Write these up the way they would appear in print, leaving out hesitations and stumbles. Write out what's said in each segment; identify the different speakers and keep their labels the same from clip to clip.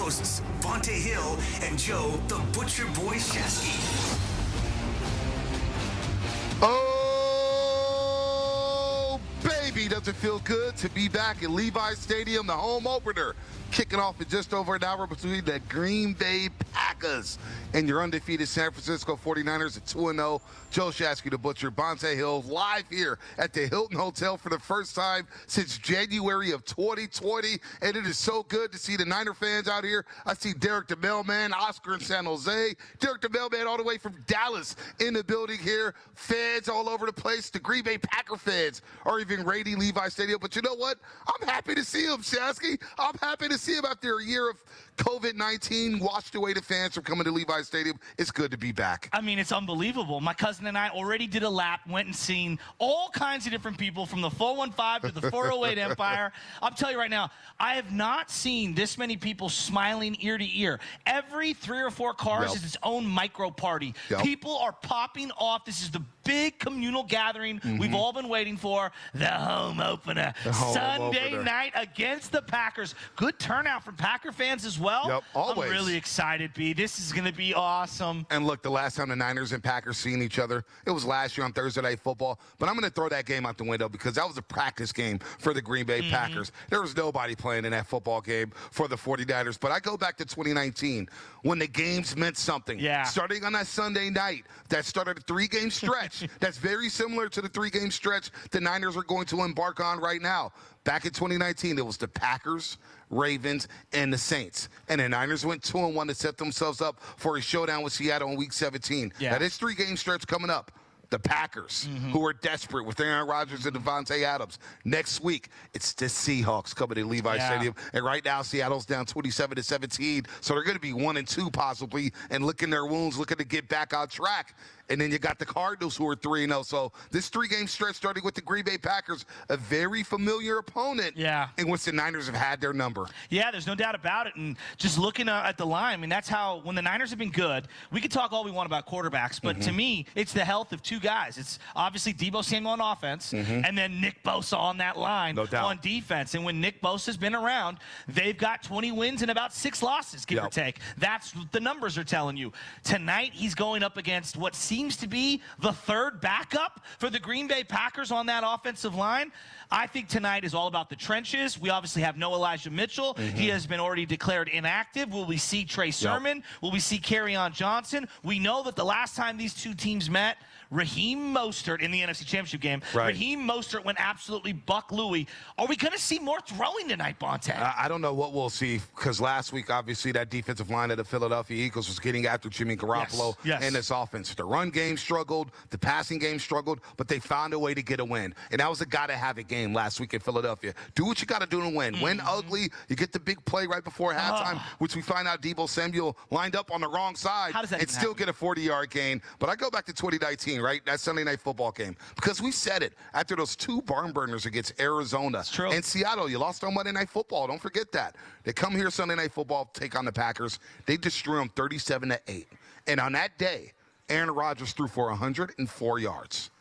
Speaker 1: hosts, Bonta Hill and Joe, the Butcher Boy Shasky.
Speaker 2: Oh, baby, does it feel good to be back at Levi Stadium, the home opener. Kicking off in just over an hour between the Green Bay Packers and your undefeated San Francisco 49ers at 2-0. Joe Shasky, the Butcher, Bonta Hill, live here at the Hilton Hotel for the first time since January of 2020. And it is so good to see the Niner fans out here. I see Derek the Mailman, Oscar in San Jose, Derek the Mailman all the way from Dallas in the building here. Fans all over the place. The Green Bay Packer fans are even raiding Levi Stadium. But you know what? I'm happy to see him, Shasky. I'm happy to see him after a year of COVID-19 washed away the fans from coming to Levi Stadium. It's good to be back.
Speaker 3: I mean, it's unbelievable. My cousin and I already did a lap, went and seen all kinds of different people from the 415 to the 408 Empire. I'm telling you right now, I have not seen this many people smiling ear to ear. Every 3 or 4 cars is its own micro party. People are popping off. This is the big communal gathering we've all been waiting for. The home opener. Sunday night against the Packers. Good turnout from Packer fans as well.
Speaker 2: Yep, always.
Speaker 3: I'm really excited, B. This is going to be awesome.
Speaker 2: And look, the last time the Niners and Packers seen each other, it was last year on Thursday Night Football. But I'm going to throw that game out the window because that was a practice game for the Green Bay Packers. There was nobody playing in that football game for the 49ers. But I go back to 2019 when the games meant something. Starting on that Sunday night, that started a 3-game stretch. That's very similar to the 3-game stretch the Niners are going to embark on right now. Back in 2019, it was the Packers, Ravens, and the Saints. And the Niners went 2-1 to set themselves up for a showdown with Seattle in Week 17. Now, this 3-game stretch coming up. The Packers, who are desperate with Aaron Rodgers and Devontae Adams. Next week, it's the Seahawks coming to Levi Stadium. And right now, Seattle's down 27-17. So they're going to be 1-2 possibly and licking their wounds, looking to get back on track. And then you got the Cardinals, who are 3-0. So this 3-game stretch starting with the Green Bay Packers, a very familiar opponent in which the Niners have had their number.
Speaker 3: Yeah, there's no doubt about it. And just looking at the line, I mean, that's how, when the Niners have been good, we can talk all we want about quarterbacks, but to me, it's the health of 2 guys. It's obviously Deebo Samuel on offense, and then Nick Bosa on that line on defense. And when Nick Bosa's been around, they've got 20 wins and about 6 losses, give or take. That's what the numbers are telling you. Tonight, he's going up against what seems to be the 3rd backup for the Green Bay Packers on that offensive line. I think tonight is all about the trenches. We obviously have no Elijah Mitchell. He has been already declared inactive. Will we see Trey Sermon? Will we see Kerryon Johnson? We know that the last time these 2 teams met, Raheem Mostert in the NFC Championship game. Raheem Mostert went absolutely buck Louie. Are we going to see more throwing tonight, Bonta?
Speaker 2: I don't know what we'll see because last week, obviously, that defensive line of the Philadelphia Eagles was getting after Jimmy Garoppolo and this offense. The run game struggled. The passing game struggled, but they found a way to get a win. And that was a gotta-have-it game last week in Philadelphia. Do what you got to do to win. Win ugly. You get the big play right before halftime, which we find out Deebo Samuel lined up on the wrong side and still get a 40-yard gain. But I go back to 2019, right? That Sunday Night Football game. Because we said it. After those 2 barn burners against Arizona and Seattle, you lost on Monday Night Football. Don't forget that. They come here Sunday Night Football, take on the Packers. They destroy them 37-8. And on that day, Aaron Rodgers threw for 104 yards.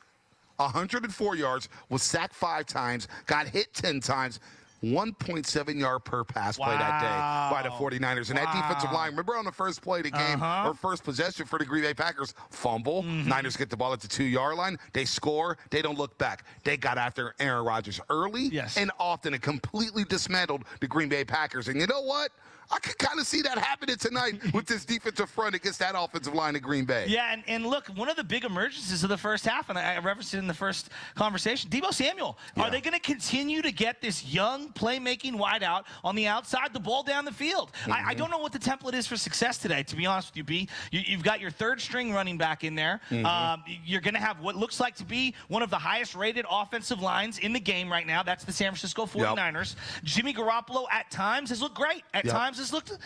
Speaker 2: 104 yards, was sacked 5 times, got hit 10 times. 1.7 yard per pass play that day by the 49ers. And that defensive line, remember on the first play of the game, or first possession for the Green Bay Packers, fumble. Niners get the ball at the 2-yard line. They score. They don't look back. They got after Aaron Rodgers early and often and completely dismantled the Green Bay Packers. And you know what? I could kind of see that happening tonight with this defensive front against that offensive line in Green Bay.
Speaker 3: Yeah, and look, one of the big emergencies of the first half, and I referenced it in the first conversation, Deebo Samuel. Are they going to continue to get this young playmaking wideout on the outside, the ball down the field? I don't know what the template is for success today, to be honest with you, B. You've got your 3rd string running back in there. You're going to have what looks like to be one of the highest-rated offensive lines in the game right now. That's the San Francisco 49ers. Jimmy Garoppolo at times has looked great. At times has looked,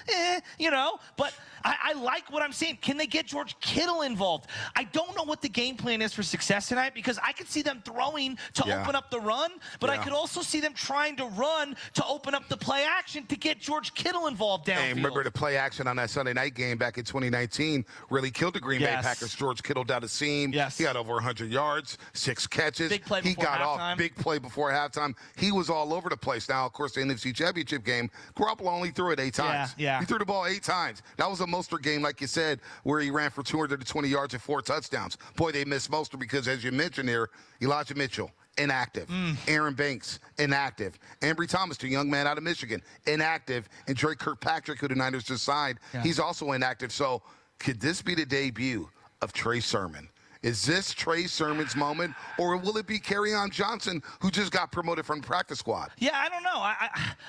Speaker 3: you know, but I like what I'm seeing. Can they get George Kittle involved? I don't know what the game plan is for success tonight because I could see them throwing to open up the run, but I could also see them trying to run to open up the play action to get George Kittle involved downfield.
Speaker 2: Hey, remember the play action on that Sunday night game back in 2019 really killed the Green Bay Packers. George Kittle down the seam. He had over 100 yards, 6 catches.
Speaker 3: Big play before
Speaker 2: he got
Speaker 3: halftime.
Speaker 2: off. Big play before halftime. He was all over the place. Now, of course, the NFC Championship game, Garoppolo only threw it 8 times.
Speaker 3: Yeah.
Speaker 2: He threw the ball 8 times. That was a Mostert game, like you said, where he ran for 220 yards and 4 touchdowns. Boy, they missed Mostert because, as you mentioned here, Elijah Mitchell, inactive. Aaron Banks, inactive. Ambry Thomas, the young man out of Michigan, inactive. And Drake Kirkpatrick, who the Niners just signed, he's also inactive. So could this be the debut of Trey Sermon? Is this Trey Sermon's moment, or will it be Kerryon Johnson, who just got promoted from the practice squad?
Speaker 3: Yeah, I don't know.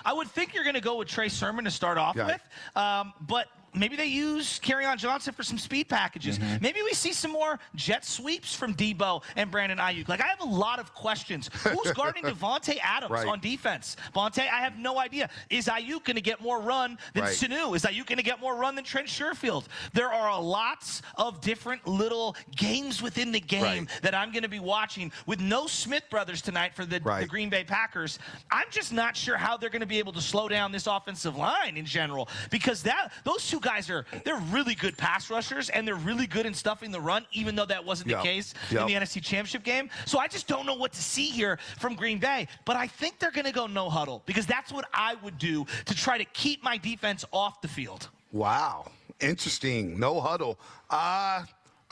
Speaker 3: I would think you're going to go with Trey Sermon to start off with, but maybe they use Kerryon Johnson for some speed packages. Maybe we see some more jet sweeps from Debo and Brandon Ayuk. Like, I have a lot of questions. Who's guarding Devontae Adams on defense? Bonta, I have no idea. Is Ayuk going to get more run than Sanu? Is Ayuk going to get more run than Trent Sherfield? There are lots of different little games within the game that I'm going to be watching with no Smith brothers tonight for the Green Bay Packers. I'm just not sure how they're going to be able to slow down this offensive line in general, because those two guys they're really good pass rushers, and they're really good in stuffing the run, even though that wasn't the case in the NFC Championship game. So I just don't know what to see here from Green Bay, but I think they're going to go no huddle, because that's what I would do to try to keep my defense off the field.
Speaker 2: Wow, interesting. No huddle. I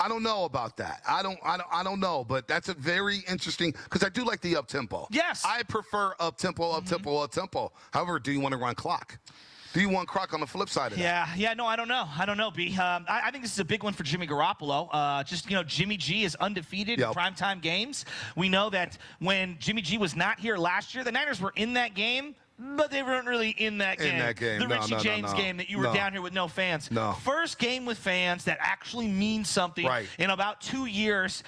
Speaker 2: don't know about that. I don't know, but that's a very interesting, because I do like the up-tempo.
Speaker 3: Yes.
Speaker 2: I prefer up-tempo, up-tempo, up-tempo. However, do you want to run clock? Do you want Croc on the flip side of that?
Speaker 3: Yeah, no, I don't know, B. I think this is a big one for Jimmy Garoppolo. Jimmy G is undefeated in primetime games. We know that when Jimmy G was not here last year, the Niners were in that game, but they weren't really in that game. The Richie James game that you were down here with no fans. First game with fans that actually means something in about 2 years.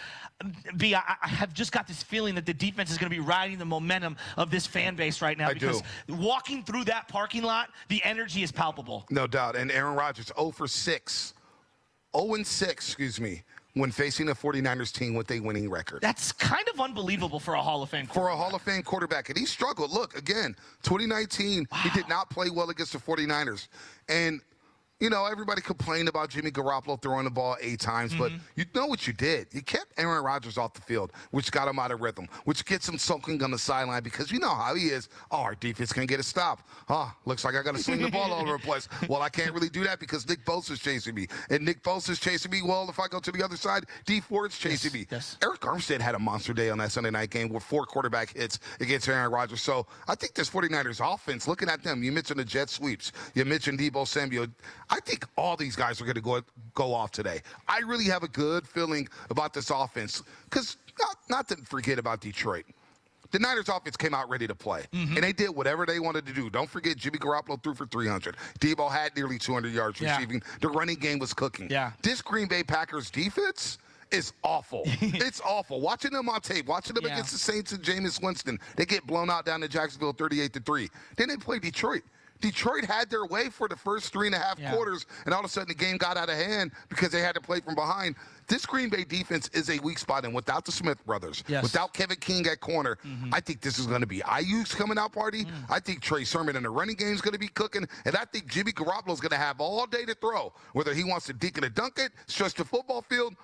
Speaker 3: B, I have just got this feeling that the defense is going to be riding the momentum of this fan base right now, because walking through that parking lot, the energy is palpable.
Speaker 2: No doubt. And Aaron Rodgers, 0-6, excuse me, when facing a 49ers team with a winning record.
Speaker 3: That's kind of unbelievable for a Hall of Fame quarterback.
Speaker 2: For a Hall of Fame quarterback. And he struggled. Look, again, 2019, he did not play well against the 49ers. And you know, everybody complained about Jimmy Garoppolo throwing the ball 8 times, but you know what you did? You kept Aaron Rodgers off the field, which got him out of rhythm, which gets him sulking on the sideline, because you know how he is. Oh, our defense can't get a stop. Oh, looks like I got to swing the ball all over the place. Well, I can't really do that because Nick Bosa's chasing me. And Nick Bosa's chasing me. Well, if I go to the other side, D Ford's chasing me. Eric Armstead had a monster day on that Sunday night game with 4 quarterback hits against Aaron Rodgers. So I think this 49ers offense, looking at them, you mentioned the jet sweeps. You mentioned Debo Samuel. I think all these guys are going to go off today. I really have a good feeling about this offense, because not to forget about Detroit. The Niners offense came out ready to play, and they did whatever they wanted to do. Don't forget, Jimmy Garoppolo threw for 300. Debo had nearly 200 yards receiving. The running game was cooking. This Green Bay Packers defense is awful. It's awful. Watching them on tape, watching them against the Saints and Jameis Winston, they get blown out down to Jacksonville 38-3. Then they play Detroit. Detroit had their way for the first 3.5 quarters, and all of a sudden the game got out of hand because they had to play from behind. This Green Bay defense is a weak spot, and without the Smith brothers, without Kevin King at corner, I think this is going to be Ayuk's coming out party. I think Trey Sermon in the running game is going to be cooking, and I think Jimmy Garoppolo is going to have all day to throw, whether he wants to dink it or dunk it, stretch the football field.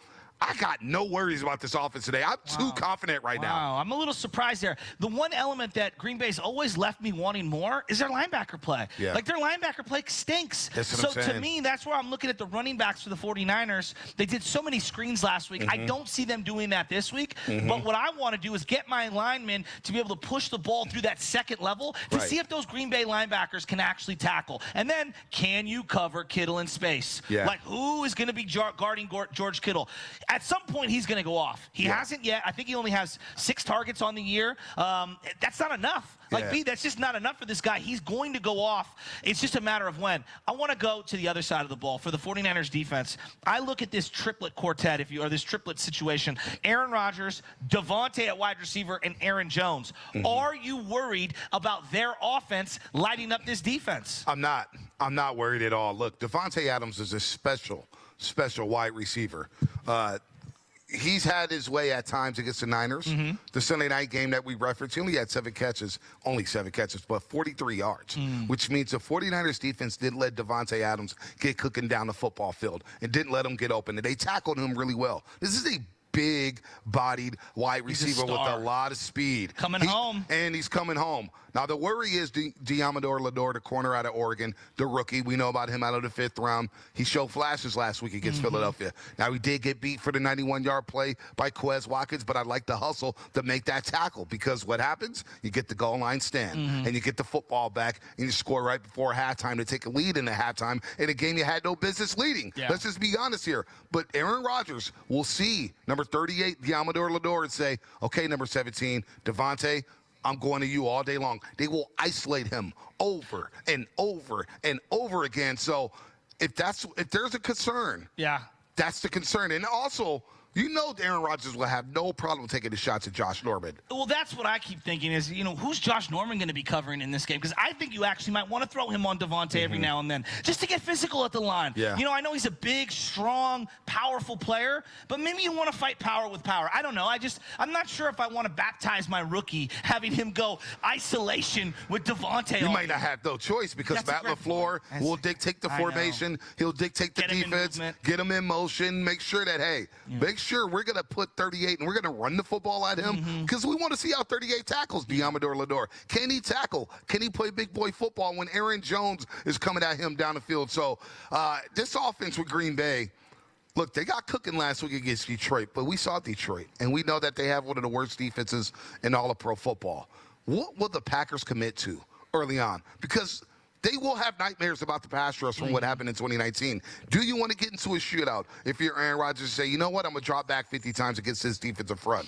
Speaker 2: I got no worries about this offense today. I'm too confident right now.
Speaker 3: I'm a little surprised there. The one element that Green Bay's always left me wanting more is their linebacker play. Like, their linebacker play stinks. So to me, that's where I'm looking at the running backs for the 49ers. They did so many screens last week. I don't see them doing that this week. But what I want to do is get my linemen to be able to push the ball through that second level to see if those Green Bay linebackers can actually tackle. And then, can you cover Kittle in space? Like, who is going to be guarding George Kittle? At some point, he's going to go off. He hasn't yet. I think he only has 6 targets on the year. That's not enough. Like, B, that's just not enough for this guy. He's going to go off. It's just a matter of when. I want to go to the other side of the ball for the 49ers defense. I look at this triplet quartet, or this triplet situation. Aaron Rodgers, Devontae at wide receiver, and Aaron Jones. Are you worried about their offense lighting up this defense?
Speaker 2: I'm not. I'm not worried at all. Look, Devontae Adams is a special wide receiver. He's had his way at times against the Niners. The Sunday night game that we referenced, he only had 7 catches, but 43 yards, which means the 49ers defense didn't let Devontae Adams get cooking down the football field and didn't let him get open. And they tackled him really well. This is a big-bodied wide receiver with a lot of speed.
Speaker 3: Coming home.
Speaker 2: And he's coming home. Now, the worry is Diamador Lador, the corner out of Oregon, the rookie. We know about him out of the 5th round. He showed flashes last week against Philadelphia. Now, he did get beat for the 91-yard play by Quez Watkins, but I'd like the hustle to make that tackle, because what happens? You get the goal line stand, and you get the football back, and you score right before halftime to take a lead in the halftime in a game you had no business leading. Yeah. Let's just be honest here. But Aaron Rodgers will see number 38, Diamador Lador, and say, okay, number 17, Devontae, I'm going to you all day long. They will isolate him over and over and over again. So if there's a concern, that's the concern. And also, you know Aaron Rodgers will have no problem taking the shots at Josh Norman.
Speaker 3: Well, that's what I keep thinking is, who's Josh Norman going to be covering in this game? Because I think you actually might want to throw him on Devontae every now and then just to get physical at the line.
Speaker 2: Yeah.
Speaker 3: I know he's a big, strong, powerful player, but maybe you want to fight power with power. I don't know. I'm not sure if I want to baptize my rookie having him go isolation with Devontae.
Speaker 2: You might not have no choice, because Matt LaFleur will dictate the formation. He'll dictate the defense, get him in motion, make sure that, make sure we're going to put 38 and we're going to run the football at him, because we want to see how 38 tackles Diamador Lador. Can he tackle? Can he play big boy football when Aaron Jones is coming at him down the field? So this offense with Green Bay, look, they got cooking last week against Detroit, but we saw Detroit, and we know that they have one of the worst defenses in all of pro football. What will the Packers commit to early on? Because they will have nightmares about the pass rush from what happened in 2019. Do you want to get into a shootout if you're Aaron Rodgers and say, you know what, I'm going to drop back 50 times against this defensive front?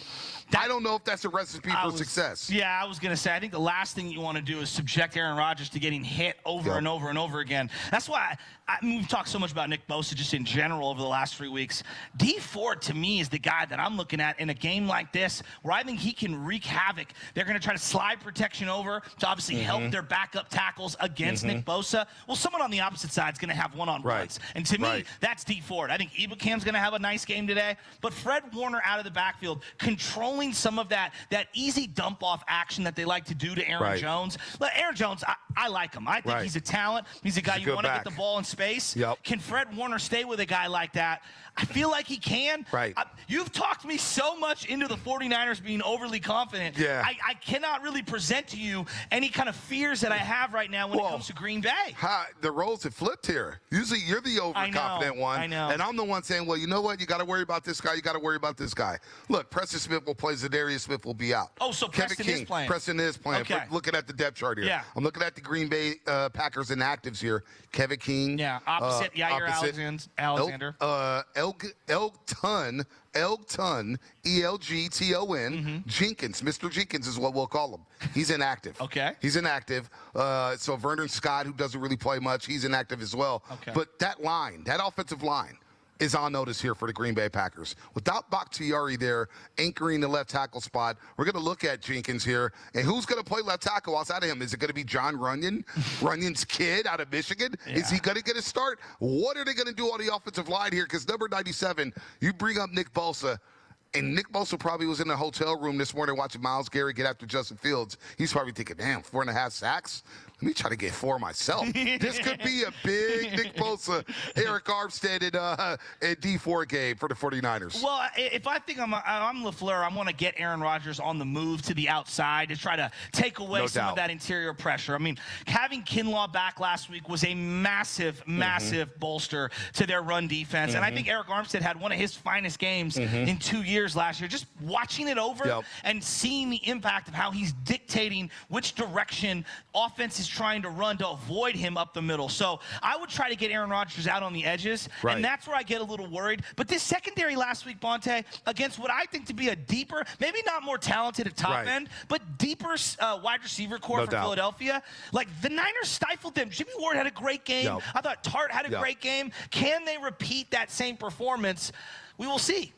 Speaker 2: I don't know if that's a recipe for success.
Speaker 3: Yeah, I was going to say, I think the last thing you want to do is subject Aaron Rodgers to getting hit over and over and over again. That's why we've talked so much about Nick Bosa just in general over the last 3 weeks. Dee Ford, to me, is the guy that I'm looking at in a game like this where I think he can wreak havoc. They're going to try to slide protection over to obviously help their backup tackles against Nick Bosa. Well, someone on the opposite side is going to have one-on-ones. And to me, that's Dee Ford. I think Ibukam's going to have a nice game today. But Fred Warner out of the backfield, controlling some of that easy dump-off action that they like to do to Aaron Jones. Look, Aaron Jones, I like him. I think he's a talent. He's a guy you want to get the ball in space. Can Fred Warner stay with a guy like that? I feel like he can. You've talked me so much into the 49ers being overly confident. I cannot really present to you any kind of fears that I have right now when it comes to Green Bay.
Speaker 2: The roles have flipped here. Usually you're the overconfident one.
Speaker 3: I know.
Speaker 2: And I'm the one saying, well, you know what? You got to worry about this guy. You got to worry about this guy. Look, Preston Smith will play. Zadarius Smith will be out.
Speaker 3: Oh, so
Speaker 2: Kevin
Speaker 3: Preston
Speaker 2: King,
Speaker 3: is playing.
Speaker 2: Preston is playing.
Speaker 3: Okay.
Speaker 2: Looking at the depth chart here. I'm looking at the Green Bay Packers inactives here. Kevin King.
Speaker 3: Opposite Yair Alexander.
Speaker 2: Elgton, E-L-G-T-O-N, Jenkins. Mr. Jenkins is what we'll call him. He's inactive. He's inactive. So Vernon Scott, who doesn't really play much, he's inactive as well. But that line, that offensive line, is on notice here for the Green Bay Packers. Without Bakhtiari there anchoring the left tackle spot, we're going to look at Jenkins here. And who's going to play left tackle outside of him? Is it going to be John Runyon, Runyon's kid out of Michigan? Is he going to get a start? What are they going to do on the offensive line here? Because number 97, you bring up Nick Bosa. And Nick Bosa probably was in the hotel room this morning watching Myles Garrett get after Justin Fields. He's probably thinking, damn, 4.5 sacks? Let me try to get 4 myself. This could be a big Nick Bosa, Eric Armstead, and D4 game for the 49ers.
Speaker 3: Well, if I think I'm LaFleur, I want to get Aaron Rodgers on the move to the outside to try to take away some of that interior pressure. I mean, having Kinlaw back last week was a massive, massive bolster to their run defense. And I think Eric Armstead had one of his finest games in 2 years last year. Just watching it over and seeing the impact of how he's dictating which direction offense is trying to run to avoid him up the middle. So I would try to get Aaron Rodgers out on the edges, and that's where I get a little worried. But this secondary last week, Bonta, against what I think to be a deeper, maybe not more talented at top end, but deeper wide receiver core for Philadelphia, like the Niners stifled them. Jimmy Ward had a great game. I thought Tart had a great game. Can they repeat that same performance? We will see.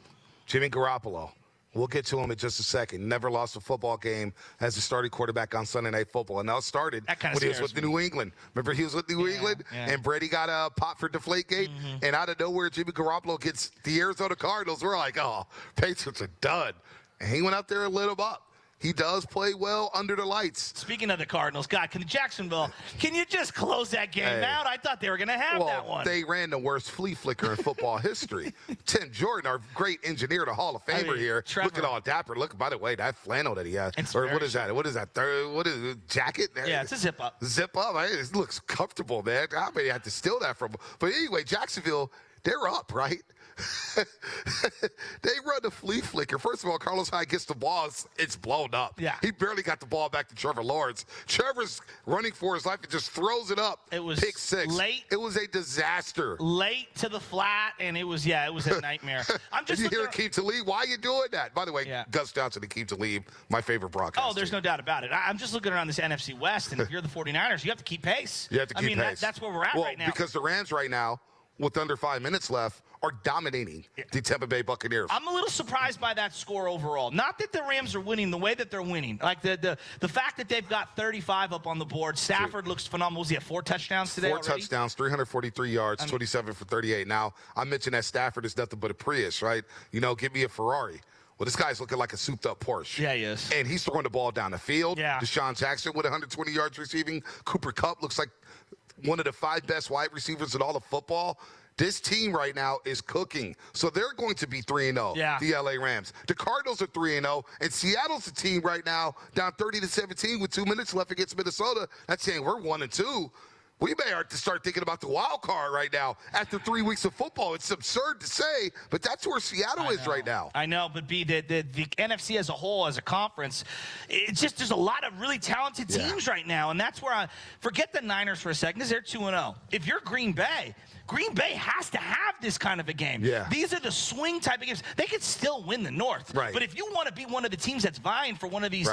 Speaker 2: Jimmy Garoppolo. We'll get to him in just a second. Never lost a football game as a starting quarterback on Sunday Night Football. And that started when he was with the New England. Remember, he was with New England, and Brady got a pop for Deflategate, and out of nowhere, Jimmy Garoppolo gets the Arizona Cardinals. We're like, oh, Patriots are done. And he went out there and lit them up. he does play well under the lights.
Speaker 3: Speaking of the Cardinals, God, can you just close that game out? I thought they were going to have that one.
Speaker 2: They ran the worst flea flicker in football history. Tim Jordan, our great engineer, the Hall of Famer here.
Speaker 3: Trevor.
Speaker 2: Look at all dapper. Look, by the way, that flannel that he has. Or what is that? What is that? What is it? Jacket?
Speaker 3: Yeah, it's a zip up.
Speaker 2: Zip up. It looks comfortable, man. I may have to steal that from him. But anyway, Jacksonville, they're up, right? They run the flea flicker. First of all, Carlos Hyde gets the ball. It's blown up.
Speaker 3: Yeah.
Speaker 2: He barely got the ball back to Trevor Lawrence. Trevor's running for his life and just throws it up.
Speaker 3: It was
Speaker 2: pick six.
Speaker 3: Late.
Speaker 2: It was a disaster.
Speaker 3: Late to the flat, and it was a nightmare. I'm just
Speaker 2: you hear Akeem Talib? Why are you doing that? By the way, Gus Johnson, Akeem Talib, my favorite broadcaster.
Speaker 3: Oh, there's no doubt about it. I'm just looking around this NFC West, and if you're the 49ers, you have to keep pace.
Speaker 2: You have to keep pace.
Speaker 3: That's where we're at right now.
Speaker 2: Because the Rams right now, with under 5 minutes left, are dominating the Tampa Bay Buccaneers.
Speaker 3: I'm a little surprised by that score overall. Not that the Rams are winning the way that they're winning. Like the fact that they've got 35 up on the board. Stafford looks phenomenal. Was he at 4 touchdowns today already?
Speaker 2: 4 touchdowns, 343 yards, 27 for 38. Now, I mentioned that Stafford is nothing but a Prius, right? You know, give me a Ferrari. Well, this guy's looking like a souped-up Porsche.
Speaker 3: Yeah, he is.
Speaker 2: And he's throwing the ball down the field.
Speaker 3: Yeah.
Speaker 2: Deshaun Jackson with 120 yards receiving. Cooper Kupp looks like one of the 5 best wide receivers in all of football. This team right now is cooking. So they're going to be 3-0, the LA Rams. The Cardinals are 3-0, and Seattle's the team right now down 30-17 with 2 minutes left against Minnesota. That's saying we're 1-2. We may have to start thinking about the wild card right now after 3 weeks of football. It's absurd to say, but that's where Seattle is right now.
Speaker 3: I know, but the NFC as a whole, as a conference, it's just there's a lot of really talented teams right now, and that's where I forget the Niners for a second because they're 2-0. If you're Green Bay has to have this kind of a game.
Speaker 2: Yeah.
Speaker 3: These are the swing type of games. They could still win the North.
Speaker 2: Right.
Speaker 3: But if you want to be one of the teams that's vying for one of these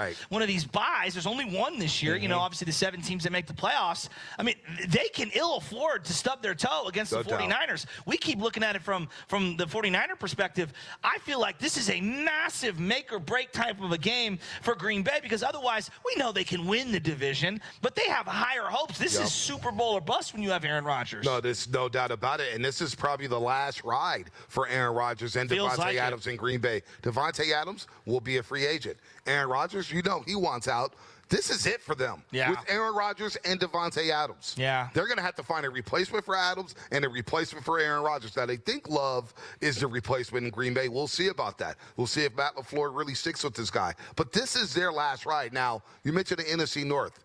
Speaker 3: buys, there's only one this year. You know, obviously the 7 teams that make the playoffs. I mean, they can ill afford to stub their toe against the 49ers. We keep looking at it from the 49er perspective. I feel like this is a massive make or break type of a game for Green Bay because otherwise we know they can win the division, but they have higher hopes. This is Super Bowl or bust when you have Aaron Rodgers.
Speaker 2: No, there's no doubt about it, and this is probably the last ride for Aaron Rodgers and Devontae Adams in Green Bay. Devontae Adams will be a free agent. Aaron Rodgers, you know he wants out. This is it for them with Aaron Rodgers and Devontae Adams.
Speaker 3: Yeah.
Speaker 2: They're going to have to find a replacement for Adams and a replacement for Aaron Rodgers. Now, they think Love is the replacement in Green Bay. We'll see about that. We'll see if Matt LaFleur really sticks with this guy. But this is their last ride. Now, you mentioned the NFC North.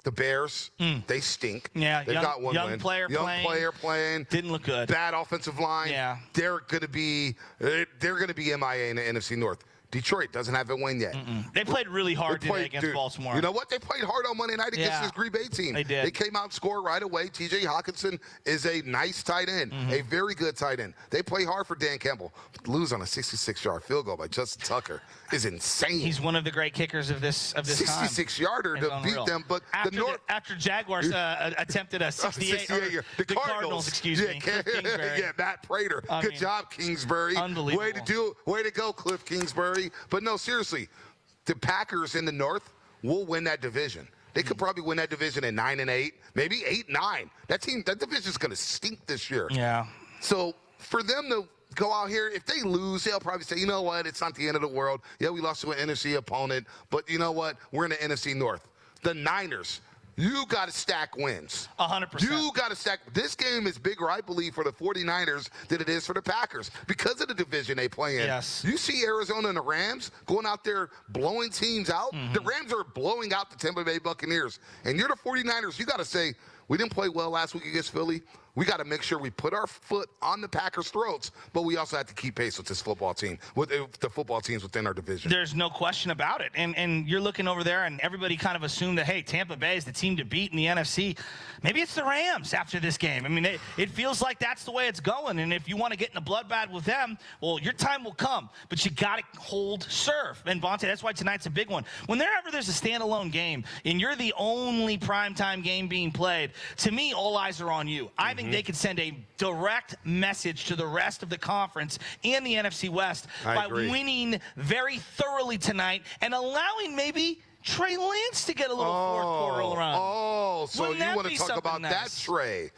Speaker 2: The Bears, they stink.
Speaker 3: Yeah,
Speaker 2: they've got one
Speaker 3: young
Speaker 2: win.
Speaker 3: player playing. Didn't look good.
Speaker 2: Bad offensive line.
Speaker 3: Yeah.
Speaker 2: They're going to be MIA in the NFC North. Detroit doesn't have a win yet.
Speaker 3: They played really hard today against Baltimore.
Speaker 2: You know what? They played hard on Monday night against this Green Bay team.
Speaker 3: They did.
Speaker 2: They came out and scored right away. T.J. Hawkinson is a nice tight end, a very good tight end. They play hard for Dan Campbell. Lose on a 66-yard field goal by Justin Tucker is insane.
Speaker 3: He's one of the great kickers of this
Speaker 2: 66-yarder to beat them. But
Speaker 3: after Jaguars attempted a 68
Speaker 2: the Cardinals,
Speaker 3: excuse me.
Speaker 2: Matt Prater. Good job, Kingsbury.
Speaker 3: Unbelievable.
Speaker 2: Way to go, Cliff Kingsbury. But no, seriously, the Packers in the North will win that division. They could probably win that division at 9-8, maybe 8-9. That division's going to stink this year.
Speaker 3: Yeah.
Speaker 2: So for them to go out here, if they lose, they'll probably say, you know what, it's not the end of the world. Yeah, we lost to an NFC opponent, but you know what, we're in the NFC North. The Niners. You got to stack wins.
Speaker 3: 100%.
Speaker 2: You got to stack. This game is bigger, I believe, for the 49ers than it is for the Packers because of the division they play in.
Speaker 3: Yes.
Speaker 2: You see Arizona and the Rams going out there blowing teams out. The Rams are blowing out the Tampa Bay Buccaneers. And you're the 49ers. You got to say, we didn't play well last week against Philly. We got to make sure we put our foot on the Packers' throats, but we also have to keep pace with this football team, with the football teams within our division.
Speaker 3: There's no question about it. And you're looking over there, and everybody kind of assumed that, hey, Tampa Bay is the team to beat in the NFC. Maybe it's the Rams after this game. I mean, it feels like that's the way it's going. And if you want to get in a bloodbath with them, well, your time will come. But you got to hold serve. And, Bonta, that's why tonight's a big one. Whenever there's a standalone game, and you're the only primetime game being played, to me, all eyes are on you. I think they could send a direct message to the rest of the conference and the NFC West by winning very thoroughly tonight and allowing maybe Trey Lance to get a little fourth quarter run.
Speaker 2: Oh, so you want to talk about that Trey,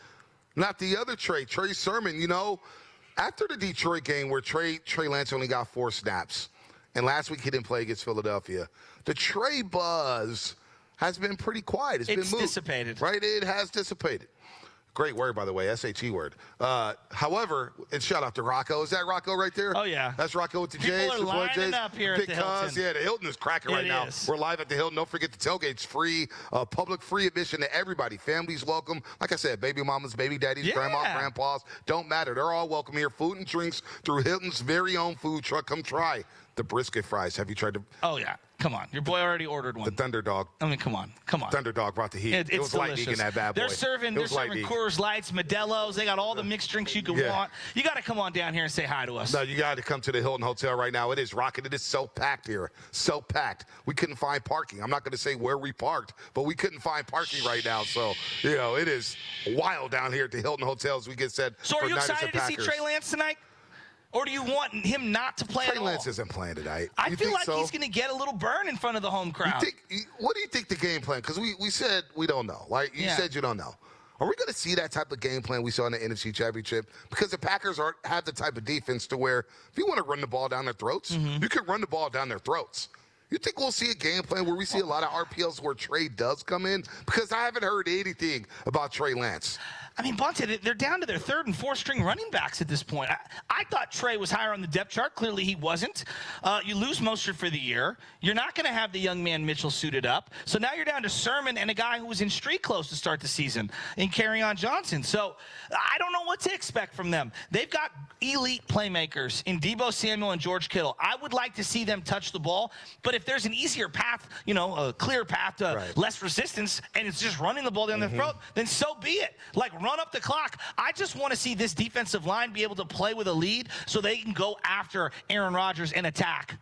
Speaker 2: not the other Trey Sermon. You know, after the Detroit game where Trey Lance only got 4 snaps, and last week he didn't play against Philadelphia. The Trey buzz has been pretty quiet. It's been moved,
Speaker 3: dissipated.
Speaker 2: Right? It has dissipated. Great word, by the way, SAT word. However, and shout out to Rocco. Is that Rocco right there?
Speaker 3: Oh, yeah.
Speaker 2: That's Rocco with the
Speaker 3: People
Speaker 2: J's.
Speaker 3: are lining up here at the Hilton.
Speaker 2: Yeah, the Hilton is cracking right now.
Speaker 3: Is.
Speaker 2: We're live at the Hilton. Don't forget the tailgate's free, public free admission to everybody. Families welcome. Like I said, baby mamas, baby daddies, grandma, grandpas, don't matter. They're all welcome here. Food and drinks through Hilton's very own food truck. Come try the brisket fries. Have you tried the...
Speaker 3: Oh, yeah. Come on. Your boy already ordered one.
Speaker 2: The Thunderdog.
Speaker 3: I mean, come on. Come on.
Speaker 2: Thunderdog brought the heat.
Speaker 3: It
Speaker 2: was
Speaker 3: delicious.
Speaker 2: lightning in that bad boy.
Speaker 3: They're serving Coors Lights, Modelo's. They got all the mixed drinks you could want. You got to come on down here and say hi to us.
Speaker 2: No, you got to come to the Hilton Hotel right now. It is rocking. It is so packed here. So packed. We couldn't find parking. I'm not going to say where we parked, but we couldn't find parking right now. So, it is wild down here at the Hilton Hotel, as we get said.
Speaker 3: So are you excited to see Trey Lance tonight? Or do you want him not to play at all?
Speaker 2: Trey Lance isn't playing tonight.
Speaker 3: I feel like he's going to get a little burn in front of the home crowd.
Speaker 2: What do you think the game plan? Because we said we don't know. Like you said you don't know. Are we going to see that type of game plan we saw in the NFC Championship? Because the Packers have the type of defense to where if you want to run the ball down their throats, you can run the ball down their throats. You think we'll see a game plan where we see a lot of RPOs where Trey does come in? Because I haven't heard anything about Trey Lance.
Speaker 3: I mean, Bonta, they're down to their third and fourth string running backs at this point. I thought Trey was higher on the depth chart. Clearly he wasn't. You lose Mostert for the year. You're not going to have the young man Mitchell suited up. So now you're down to Sermon and a guy who was in street clothes to start the season in Kerryon Johnson. So I don't know what to expect from them. They've got elite playmakers in Deebo Samuel and George Kittle. I would like to see them touch the ball. But if there's an easier path, a clear path to less resistance, and it's just running the ball down their throat, then so be it. Like, run up the clock. I just want to see this defensive line be able to play with a lead so they can go after Aaron Rodgers and attack.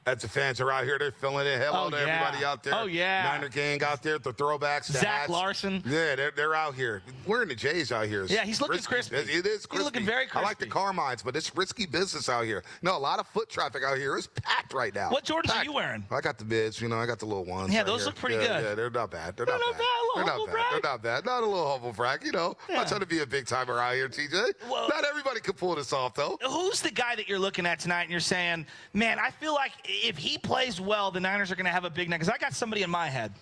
Speaker 2: As the fans are out here, they're feeling it. Hello to everybody out there.
Speaker 3: Oh, yeah.
Speaker 2: Niner gang out there, the throwbacks, the
Speaker 3: Zach
Speaker 2: hats.
Speaker 3: Larson.
Speaker 2: Yeah, they're out here. Wearing the J's out here.
Speaker 3: Yeah, he's looking crispy.
Speaker 2: It is crispy.
Speaker 3: He's looking very crispy.
Speaker 2: I like the Carmines, but it's risky business out here. No, a lot of foot traffic out here. It's packed right now.
Speaker 3: What Jordans are you wearing?
Speaker 2: I got the mids. I got the little ones.
Speaker 3: Yeah, those look pretty good.
Speaker 2: Yeah, they're not bad. They're not bad. They're not bad. Not a little humble brag. I'm not trying to be a big timer out here, TJ. Well, not everybody can pull this off, though.
Speaker 3: Who's the guy that you're looking at tonight and you're saying, man, I feel like if he plays well, the Niners are going to have a big night? Because I got somebody in my head.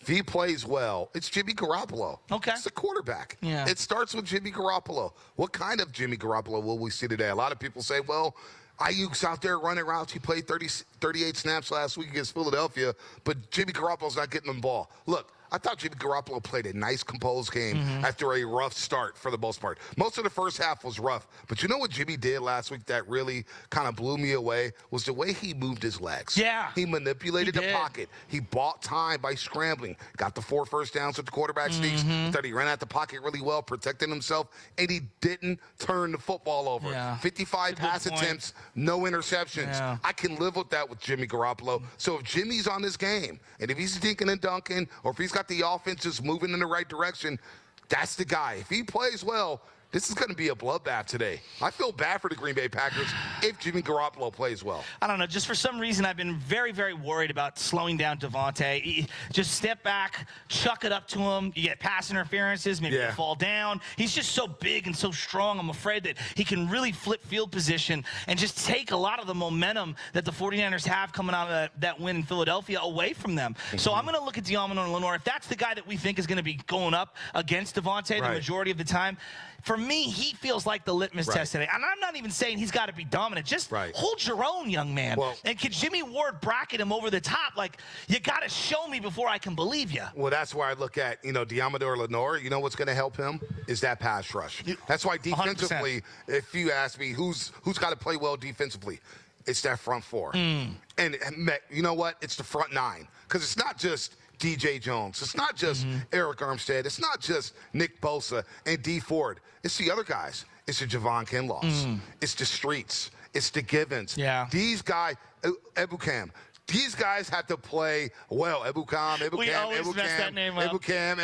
Speaker 2: If he plays well, it's Jimmy Garoppolo.
Speaker 3: Okay.
Speaker 2: It's the quarterback.
Speaker 3: Yeah.
Speaker 2: It starts with Jimmy Garoppolo. What kind of Jimmy Garoppolo will we see today? A lot of people say, well, Ayuk's out there running routes. He played 38 snaps last week against Philadelphia, but Jimmy Garoppolo's not getting the ball. Look, I thought Jimmy Garoppolo played a nice, composed game after a rough start for the most part. Most of the first half was rough. But you know what Jimmy did last week that really kind of blew me away was the way he moved his legs.
Speaker 3: Yeah.
Speaker 2: He manipulated the pocket. He bought time by scrambling. Got the 4 first downs with the quarterback sneaks. Thought he ran out the pocket really well, protecting himself, and he didn't turn the football over.
Speaker 3: Yeah.
Speaker 2: 55 pass attempts, no interceptions.
Speaker 3: Yeah.
Speaker 2: I can live with that with Jimmy Garoppolo. So if Jimmy's on this game, and if he's dinking and dunking, or if he's got the offense is moving in the right direction, that's the guy. If he plays well, this is going to be a bloodbath today. I feel bad for the Green Bay Packers if Jimmy Garoppolo plays well.
Speaker 3: I don't know. Just for some reason, I've been very, very worried about slowing down Devontae. Just step back, chuck it up to him. You get pass interferences, maybe you fall down. He's just so big and so strong. I'm afraid that he can really flip field position and just take a lot of the momentum that the 49ers have coming out of that win in Philadelphia away from them. So I'm going to look at Deommodore Lenoir. If that's the guy that we think is going to be going up against Devontae the majority of the time, for me, he feels like the litmus test today. And I'm not even saying he's got to be dominant. Just hold your own, young man. Well, and can Jimmy Ward bracket him over the top? Like, you got to show me before I can believe you.
Speaker 2: Well, that's where I look at, Deommodore Lenoir. You know what's going to help him is that pass rush. That's why defensively, 100%. If you ask me who's got to play well defensively, it's that front 4. And you know what? It's the front 9. Because it's not just DJ Jones. It's not just Eric Armstead. It's not just Nick Bosa and D Ford. It's the other guys. It's the Javon Kinlaws. It's the Streets. It's the Givens.
Speaker 3: Yeah.
Speaker 2: These guys, Ebukam. These guys have to play well. Ebukam.
Speaker 3: We always mess that name up.
Speaker 2: Ebukam.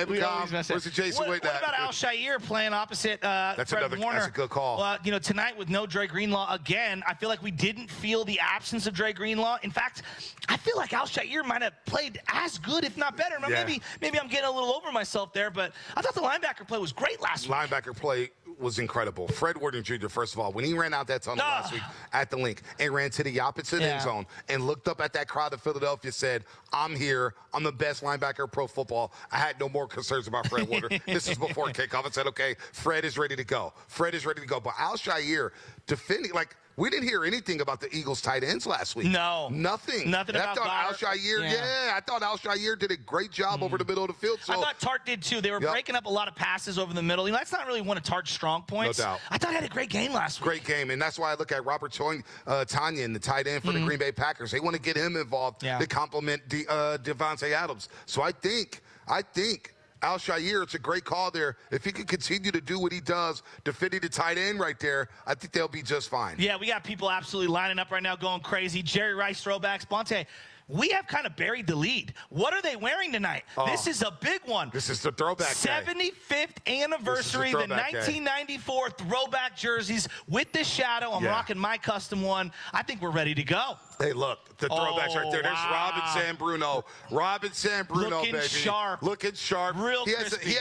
Speaker 2: Where's the Jason?
Speaker 3: What about Al Shire playing opposite Fred Warner?
Speaker 2: That's a good call.
Speaker 3: Tonight with no Dre Greenlaw again, I feel like we didn't feel the absence of Dre Greenlaw. In fact, I feel like Al Shire might have played as good, if not better. Maybe I'm getting a little over myself there, but I thought the linebacker play was great last week.
Speaker 2: Linebacker play was incredible. Fred Warden Jr., first of all, when he ran out that tunnel last week at the link and ran to the opposite end zone and looked up at that crowd of Philadelphia, said, I'm here. I'm the best linebacker in pro football. I had no more concerns about Fred Warden. This is before kickoff. I said, okay, Fred is ready to go. Fred is ready to go. But Al-Shaair defending, like, we didn't hear anything about the Eagles tight ends last week.
Speaker 3: No.
Speaker 2: Nothing.
Speaker 3: Nothing
Speaker 2: and
Speaker 3: about
Speaker 2: Al-Shaair, I thought Al-Shaair did a great job over the middle of the field. So.
Speaker 3: I thought Tart did too. They were breaking up a lot of passes over the middle. You know, that's not really one of Tart's strong points.
Speaker 2: No doubt.
Speaker 3: I thought he had a great game last week.
Speaker 2: Great game, and that's why I look at Robert Tonyan, the tight end for the Green Bay Packers. They want to get him involved to complement Devontae Adams. So I think Al-Shaair, it's a great call there. If he can continue to do what he does, defending the tight end right there, I think they'll be just fine.
Speaker 3: Yeah, we got people absolutely lining up right now, going crazy. Jerry Rice throwbacks. Bonta, we have kind of buried the lead. What are they wearing tonight? This is a big one.
Speaker 2: This is the throwback
Speaker 3: 75th anniversary, the 1994 throwback jerseys with the shadow. I'm rocking my custom one. I think we're ready to go.
Speaker 2: Hey, look, the throwbacks right there. There's Robin San-Bruno. Robin San-Bruno,
Speaker 3: baby.
Speaker 2: Sharp. Looking sharp.
Speaker 3: Real crispy.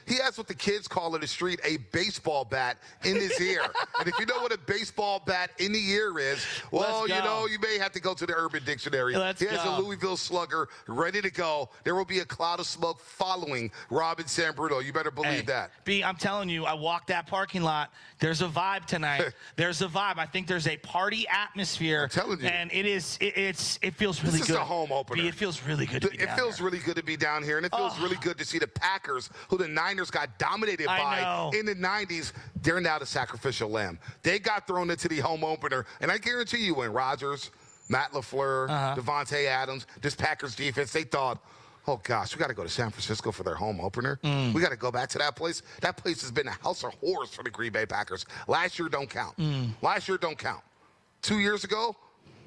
Speaker 2: He has what the kids call in the street a baseball bat in his ear. And if you know what a baseball bat in the ear is, well, you know, you may have to go to the Urban Dictionary. He has a Louisville Slugger ready to go. There will be a cloud of smoke following Robin San-Bruno. You better believe that.
Speaker 3: B, I'm telling you, I walked that parking lot. There's a vibe tonight. There's a vibe. I think there's a party atmosphere.
Speaker 2: I'm telling you.
Speaker 3: And it feels really good.
Speaker 2: This is a home opener.
Speaker 3: B, it feels really good to be down
Speaker 2: feels really good to be down here, and it feels really good to see the Packers, who the Niners got dominated by in the 90s. They're now the sacrificial lamb. They got thrown into the home opener, and I guarantee you when Rodgers, Matt LaFleur, Devontae Adams, this Packers defense, they thought, oh, gosh, we got to go to San Francisco for their home opener. We got to go back to that place. That place has been a house of horrors for the Green Bay Packers. Last year don't count. Last year don't count. 2 years ago,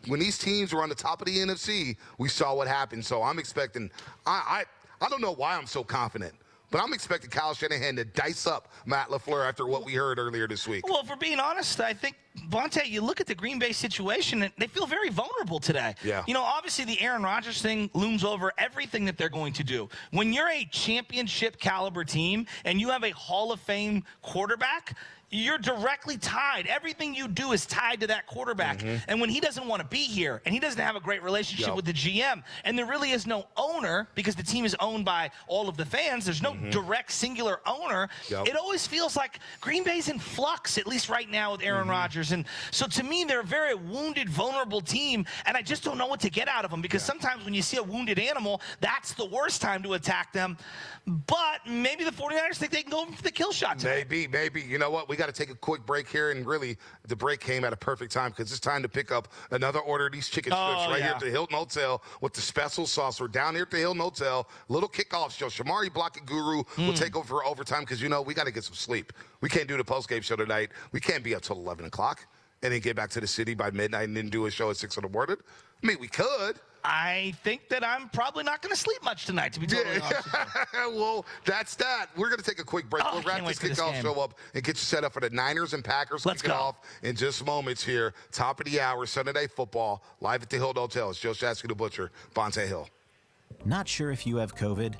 Speaker 2: when these teams were on the top of the NFC, we saw what happened. So I'm expecting I don't know why I'm so confident, but I'm expecting Kyle Shanahan to dice up Matt LaFleur after what we heard earlier this week.
Speaker 3: Well, for being honest, I think, Bonta, you look at the Green Bay situation, and they feel very vulnerable today.
Speaker 2: Yeah.
Speaker 3: You know, obviously the Aaron Rodgers thing looms over everything that they're going to do. When you're a championship caliber team and you have a Hall of Fame quarterback, you're directly tied. Everything you do is tied to that quarterback. And when he doesn't want to be here and he doesn't have a great relationship with the GM, and there really is no owner because the team is owned by all of the fans, there's no direct singular owner, it always feels like Green Bay's in flux, at least right now with Aaron Rodgers. And so to me, they're a very wounded, vulnerable team, and I just don't know what to get out of them because sometimes when you see a wounded animal, that's the worst time to attack them. But maybe the 49ers think they can go for the kill shot tonight.
Speaker 2: Maybe. You know what? We got to take a quick break here, and really the break came at a perfect time because it's time to pick up another order of these chicken strips here at the Hilton Hotel with the special sauce. We're down here at the Hilton Hotel, little kickoff show. Shamari Block and Guru will take over for overtime because, you know, we got to get some sleep. We can't do the postgame show tonight. We can't be up till 11 o'clock and then get back to the city by midnight and then do a show at 6 in the morning. I mean, we could.
Speaker 3: I think that I'm probably not going to sleep much tonight, to be totally honest with you.
Speaker 2: Well, that's that. We're going to take a quick break. We'll wrap this kickoff show up and get you set up for the Niners and Packers kicking off in just moments here. Top of the hour, Sunday Night Football, live at the Hilton Hotel. It's Joe Shasky, the Butcher, Bonta Hill.
Speaker 4: Not sure if you have COVID?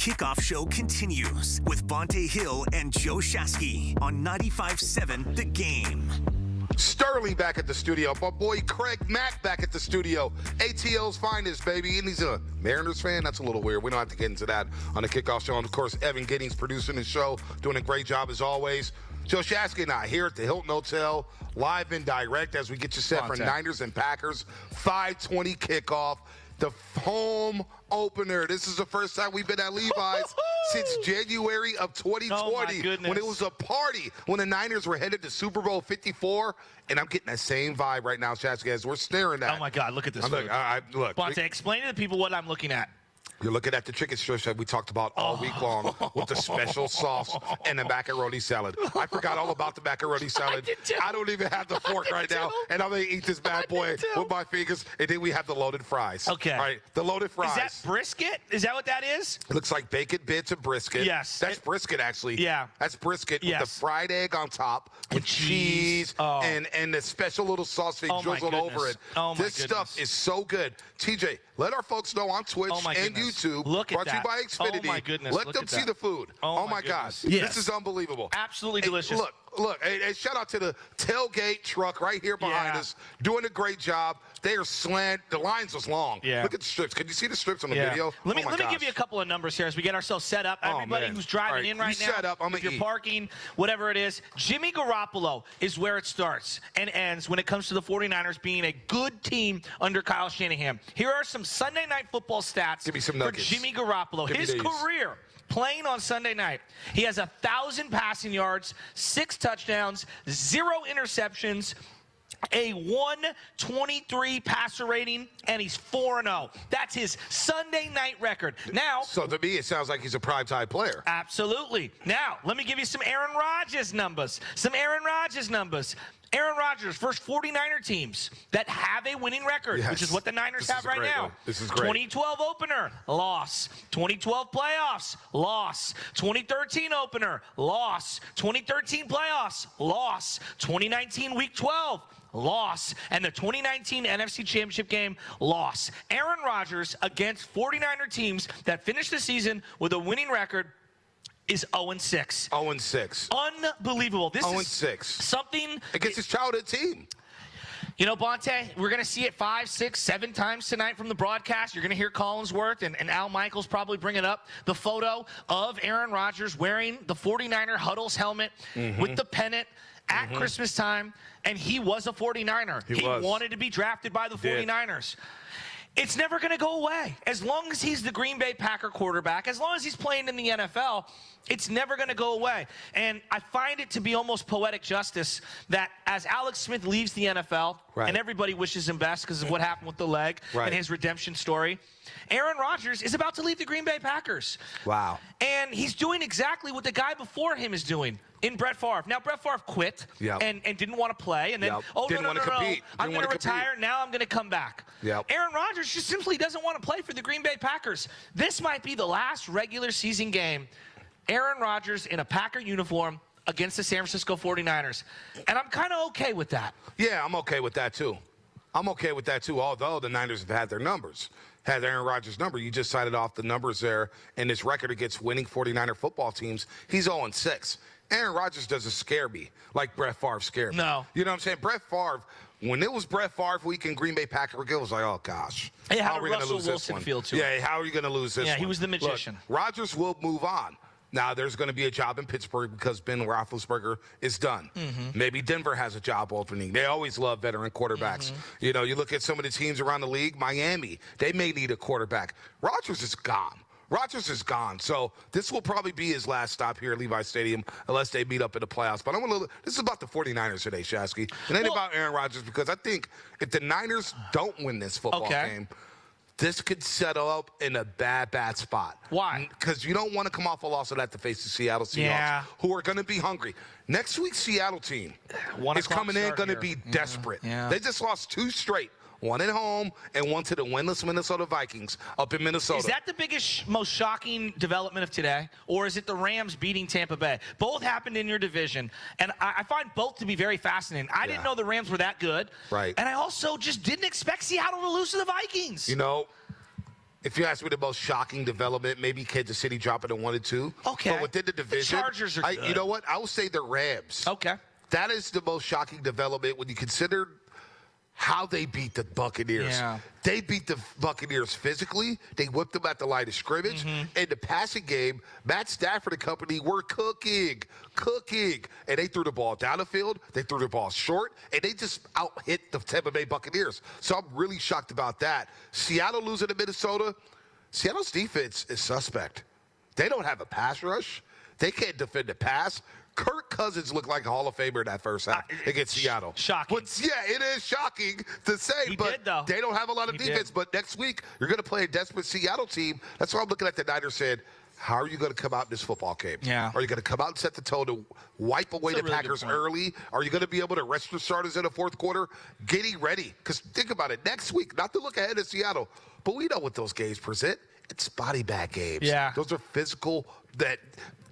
Speaker 1: Kickoff Show continues with Bonta Hill and Joe Shasky on 95.7 The Game.
Speaker 2: Sterling back at the studio. My boy Craig Mack back at the studio. ATL's finest, baby. And he's a Mariners fan. That's a little weird. We don't have to get into that on the Kickoff Show. And, of course, Evan Giddings producing the show, doing a great job as always. Joe Shasky and I here at the Hilton Hotel, live and direct as we get you set for Niners and Packers. 5:20 kickoff. The home opener. This is the first time we've been at Levi's since January of 2020 when it was a party when the Niners were headed to Super Bowl 54. And I'm getting that same vibe right now, Shasky, as we're staring at.
Speaker 3: Oh, my God. Look at this.
Speaker 2: Look.
Speaker 3: Bonta, explain to the people what I'm looking at.
Speaker 2: You're looking at the chicken strips that we talked about all week long with the special sauce and the macaroni salad. I forgot all about the macaroni salad. I don't even have the fork right now, and I'm going to eat this bad boy with my fingers. And then we have the loaded fries.
Speaker 3: Okay.
Speaker 2: All right, the loaded fries.
Speaker 3: Is that brisket? Is that what that is?
Speaker 2: It looks like bacon bits of brisket.
Speaker 3: Yes.
Speaker 2: That's brisket, actually.
Speaker 3: Yeah.
Speaker 2: That's brisket with the fried egg on top with cheese and the special little sauce they drizzled over it. This stuff is so good. TJ, let our folks know on Twitch and YouTube.
Speaker 3: Look at
Speaker 2: brought to you by Xfinity.
Speaker 3: Oh, my goodness.
Speaker 2: Let them see the food. Oh, my gosh. This is unbelievable.
Speaker 3: Absolutely delicious.
Speaker 2: Look, hey, shout out to the tailgate truck right here behind us, doing a great job. They are slant. The lines was long. Yeah. Look at the strips. Can you see the strips on the video?
Speaker 3: Let me give you a couple of numbers here as we get ourselves set up. Everybody who's driving in right now,
Speaker 2: set up.
Speaker 3: if you're parking, whatever it is, Jimmy Garoppolo is where it starts and ends when it comes to the 49ers being a good team under Kyle Shanahan. Here are some Sunday Night Football stats for Jimmy Garoppolo. His career playing on Sunday night, he has 1,000 passing yards, 6 touchdowns, 0 interceptions, a 123 passer rating, and he's 4-0. That's his Sunday night record. Now,
Speaker 2: so to me, it sounds like he's a primetime player.
Speaker 3: Absolutely. Now, let me give you some Aaron Rodgers numbers. Aaron Rodgers, first 49er teams that have a winning record, which is what the Niners have right now.
Speaker 2: This is great.
Speaker 3: 2012 opener, loss. 2012 playoffs, loss. 2013 opener, loss. 2013 playoffs, loss. 2019 week 12, loss. And the 2019 NFC Championship game, loss. Aaron Rodgers against 49er teams that finished the season with a winning record is 0-6.
Speaker 2: 0-6.
Speaker 3: Unbelievable. This
Speaker 2: 0-6.
Speaker 3: Something
Speaker 2: against his childhood team.
Speaker 3: You know, Bonta, we're going to see it 5, 6, 7 times tonight from the broadcast. You're going to hear Collinsworth and Al Michaels probably bringing up the photo of Aaron Rodgers wearing the 49er Huddles helmet with the pennant at Christmas time, and he was a 49er. He wanted to be drafted by the 49ers. It's never going to go away. As long as he's the Green Bay Packer quarterback, as long as he's playing in the NFL, it's never going to go away. And I find it to be almost poetic justice that as Alex Smith leaves the NFL, and everybody wishes him best because of what happened with the leg and his redemption story, Aaron Rodgers is about to leave the Green Bay Packers. Wow. And he's doing exactly what the guy before him is doing in Brett Favre. Now, Brett Favre quit and didn't want to play. And then, no, I'm going to retire. Now I'm going to come back. Aaron Rodgers just simply doesn't want to play for the Green Bay Packers. This might be the last regular season game Aaron Rodgers in a Packer uniform against the San Francisco 49ers. And I'm kind of okay with that.
Speaker 2: Yeah, I'm okay with that, too. Although the Niners have had their numbers. Had Aaron Rodgers' number. You just cited off the numbers there and his record against winning 49er football teams. He's 0-6. Aaron Rodgers doesn't scare me like Brett Favre scared me.
Speaker 3: No.
Speaker 2: You know what I'm saying? Brett Favre, when it was Brett Favre week in Green Bay Packer, it was like, oh, gosh.
Speaker 3: How are we going to lose this one?
Speaker 2: Yeah, how are you going to lose this one?
Speaker 3: Yeah, he was the magician.
Speaker 2: Look, Rodgers will move on. Now, there's going to be a job in Pittsburgh because Ben Roethlisberger is done. Maybe Denver has a job opening. They always love veteran quarterbacks. You know, you look at some of the teams around the league, Miami, they may need a quarterback. Rodgers is gone. So this will probably be his last stop here at Levi Stadium unless they meet up in the playoffs. But this is about the 49ers today, Shasky. It ain't about Aaron Rodgers because I think if the Niners don't win this football game, this could settle up in a bad spot.
Speaker 3: Why?
Speaker 2: Because you don't want to come off a loss and have to face the Seattle Seahawks, who are going to be hungry. Next week's Seattle team is coming in going to be desperate. They just lost 2 straight. 1 at home and 1 to the winless Minnesota Vikings up in Minnesota.
Speaker 3: Is that the biggest, most shocking development of today? Or is it the Rams beating Tampa Bay? Both happened in your division. And I find both to be very fascinating. I didn't know the Rams were that good. And I also just didn't expect Seattle to lose to the Vikings.
Speaker 2: You know, If you ask me the most shocking development, maybe Kansas City dropping to 1-2.
Speaker 3: Okay.
Speaker 2: But within the division,
Speaker 3: The Chargers are good.
Speaker 2: you know what? I will say the Rams.
Speaker 3: Okay.
Speaker 2: That is the most shocking development when you consider how they beat the Buccaneers.
Speaker 3: Yeah.
Speaker 2: They beat the Buccaneers physically. They whipped them at the line of scrimmage. In the passing game, Matt Stafford and company were cooking. And they threw the ball down the field. They threw the ball short. And they just out-hit the Tampa Bay Buccaneers. So I'm really shocked about that. Seattle losing to Minnesota. Seattle's defense is suspect. They don't have a pass rush. They can't defend the pass. Kirk Cousins looked like a Hall of Famer in that first half against Seattle.
Speaker 3: Shocking.
Speaker 2: But, yeah, it is shocking to say, but they don't have a lot of defense. But next week, you're going to play a desperate Seattle team. That's why I'm looking at the Niners saying, how are you going to come out in this football game?
Speaker 3: Yeah.
Speaker 2: Are you going to come out and set the tone to wipe away the Packers early? Are you going to be able to rest your starters in the fourth quarter? Getting ready. Because think about it. Next week, not to look ahead of Seattle, but we know what those games present. It's body bag games.
Speaker 3: Yeah.
Speaker 2: Those are physical that –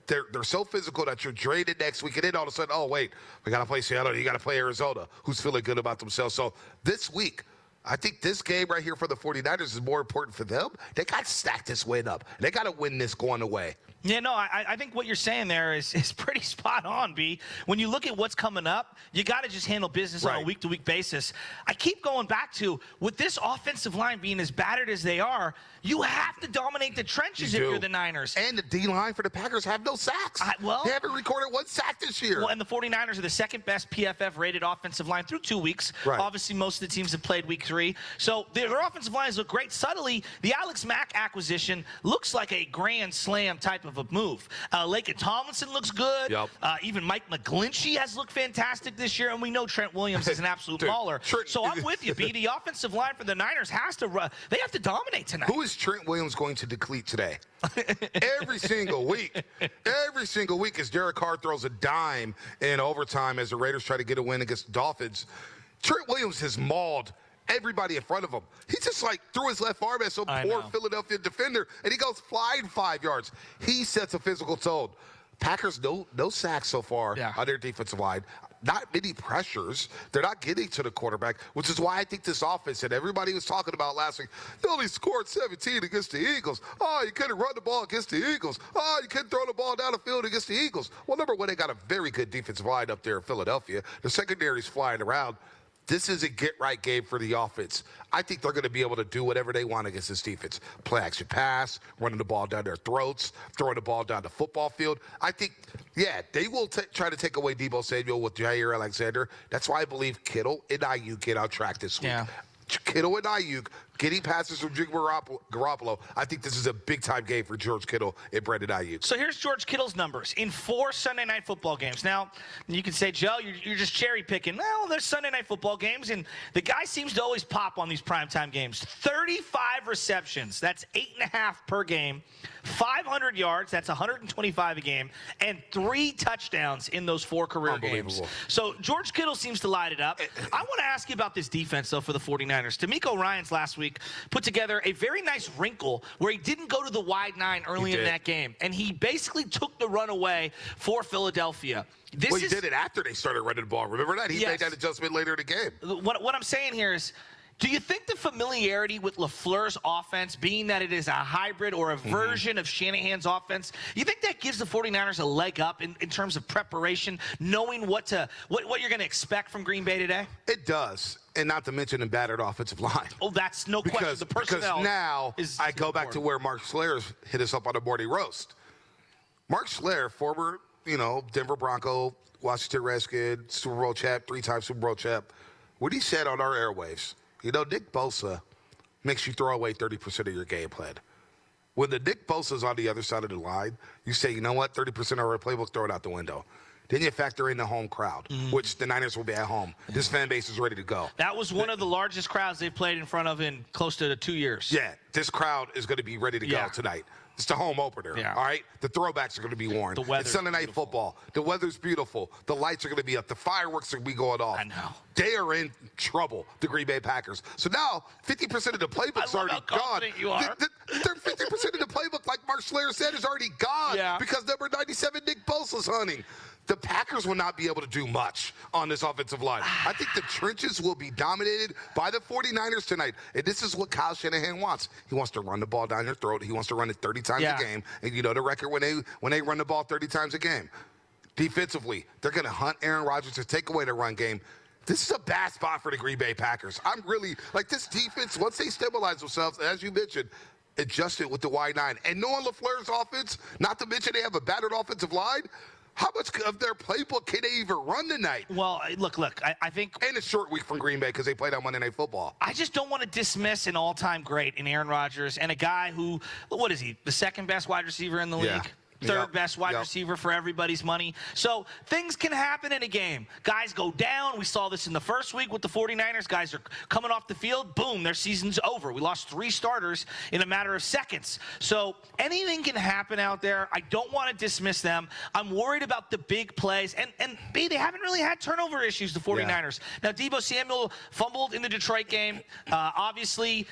Speaker 2: They're so physical that you're drained next week, and then all of a sudden, oh, wait, we got to play Seattle. You got to play Arizona, who's feeling good about themselves. So this week, I think this game right here for the 49ers is more important for them. They got to stack this win up. They got to win this going away.
Speaker 3: Yeah, no, I think what you're saying there is pretty spot on, B. When you look at what's coming up, you got to just handle business on a week-to-week basis. I keep going back to, with this offensive line being as battered as they are, you have to dominate the trenches if you're the Niners.
Speaker 2: And the D-line for the Packers have no sacks. They haven't recorded one sack this year.
Speaker 3: Well, and the 49ers are the second-best PFF-rated offensive line through 2 weeks.
Speaker 2: Right.
Speaker 3: Obviously, most of the teams have played week 3. So their offensive lines look great. Subtly, the Alex Mack acquisition looks like a grand slam type of a move. Laken Tomlinson looks good.
Speaker 2: Yep.
Speaker 3: Even Mike McGlinchey has looked fantastic this year, and we know Trent Williams is an absolute mauler. So I'm with you, B. The offensive line for the Niners has to they have to dominate tonight.
Speaker 2: Who is Trent Williams going to deplete today? Every single week. Every single week as Derek Carr throws a dime in overtime as the Raiders try to get a win against the Dolphins. Trent Williams has mauled everybody in front of him. He just like threw his left arm at some poor Philadelphia defender, and he goes flying 5 yards. He sets a physical tone. Packers, no sacks so far on their defensive line. Not many pressures. They're not getting to the quarterback, which is why I think this offense, and everybody was talking about last week, they only scored 17 against the Eagles. Oh, you couldn't run the ball against the Eagles. Oh, you couldn't throw the ball down the field against the Eagles. Well, number one, they got a very good defensive line up there in Philadelphia. The secondary's flying around. This is a get-right game for the offense. I think they're going to be able to do whatever they want against this defense. Play action pass, running the ball down their throats, throwing the ball down the football field. I think, they will try to take away Deebo Samuel with Jair Alexander. That's why I believe Kittle and Ayuk get on track this week. Yeah. Kittle and Ayuk getting passes from Jimmy Garoppolo. I think this is a big-time game for George Kittle and Brandon Ayuk.
Speaker 3: So here's George Kittle's numbers in 4 Sunday night football games. Now, you can say, Joe, you're just cherry-picking. Well, there's Sunday night football games, and the guy seems to always pop on these primetime games. 35 receptions. That's 8.5 per game. 500 yards. That's 125 a game. And 3 touchdowns in those 4 career games. So George Kittle seems to light it up. I want to ask you about this defense, though, for the 49ers. D'Amico Ryans last week put together a very nice wrinkle where he didn't go to the wide 9 early in that game. And he basically took the run away for Philadelphia.
Speaker 2: He did it after they started running the ball. Remember that? He made that adjustment later in the game.
Speaker 3: What I'm saying here is, do you think the familiarity with LaFleur's offense, being that it is a hybrid or a version of Shanahan's offense, you think that gives the 49ers a leg up in terms of preparation, knowing what you're going to expect from Green Bay today?
Speaker 2: It does. And not to mention a battered offensive line.
Speaker 3: Oh, that's no question. The personnel
Speaker 2: because now I go back to where Mark Schlereth hit us up on the morning roast. Mark Schlereth, former, Denver Bronco, Washington Redskin, Super Bowl champ, 3-time Super Bowl champ, what he said on our airwaves, Nick Bosa makes you throw away 30% of your game plan. When the Nick Bosa's on the other side of the line, you say, you know what, 30% of our playbook, throw it out the window. Then you factor in the home crowd, which the Niners will be at home. This fan base is ready to go.
Speaker 3: That was one of the largest crowds they've played in front of in close to 2 years.
Speaker 2: Yeah, this crowd is going to be ready to go tonight. It's the home opener, all right? The throwbacks are going to be worn. It's Sunday night football. The weather's beautiful. The lights are going to be up. The fireworks are going to be going off.
Speaker 3: I know.
Speaker 2: They are in trouble, the Green Bay Packers. So now 50% of the playbook's already gone.
Speaker 3: You are.
Speaker 2: 50% of the playbook, like Mark Schlereth said, is already gone because number 97, Nick Bosa's hunting. the Packers will not be able to do much on this offensive line. I think the trenches will be dominated by the 49ers tonight. And this is what Kyle Shanahan wants. He wants to run the ball down your throat. He wants to run it 30 times a game. And you know the record when they run the ball 30 times a game. Defensively, they're going to hunt Aaron Rodgers to take away the run game. This is a bad spot for the Green Bay Packers. I'm really, like, this defense, once they stabilize themselves, as you mentioned, adjusted with the wide nine. And knowing LaFleur's offense, not to mention they have a battered offensive line, how much of their playbook can they even run tonight?
Speaker 3: Well, look, I think...
Speaker 2: And a short week from Green Bay because they played on Monday Night Football.
Speaker 3: I just don't want to dismiss an all-time great in Aaron Rodgers and a guy who, what is he, the second best wide receiver in the league? Third best wide receiver for everybody's money. So things can happen in a game. Guys go down. We saw this in the first week with the 49ers. Guys are coming off the field. Boom, their season's over. We lost 3 starters in a matter of seconds. So anything can happen out there. I don't want to dismiss them. I'm worried about the big plays. And B, they haven't really had turnover issues, the 49ers. Now, Deebo Samuel fumbled in the Detroit game. Obviously,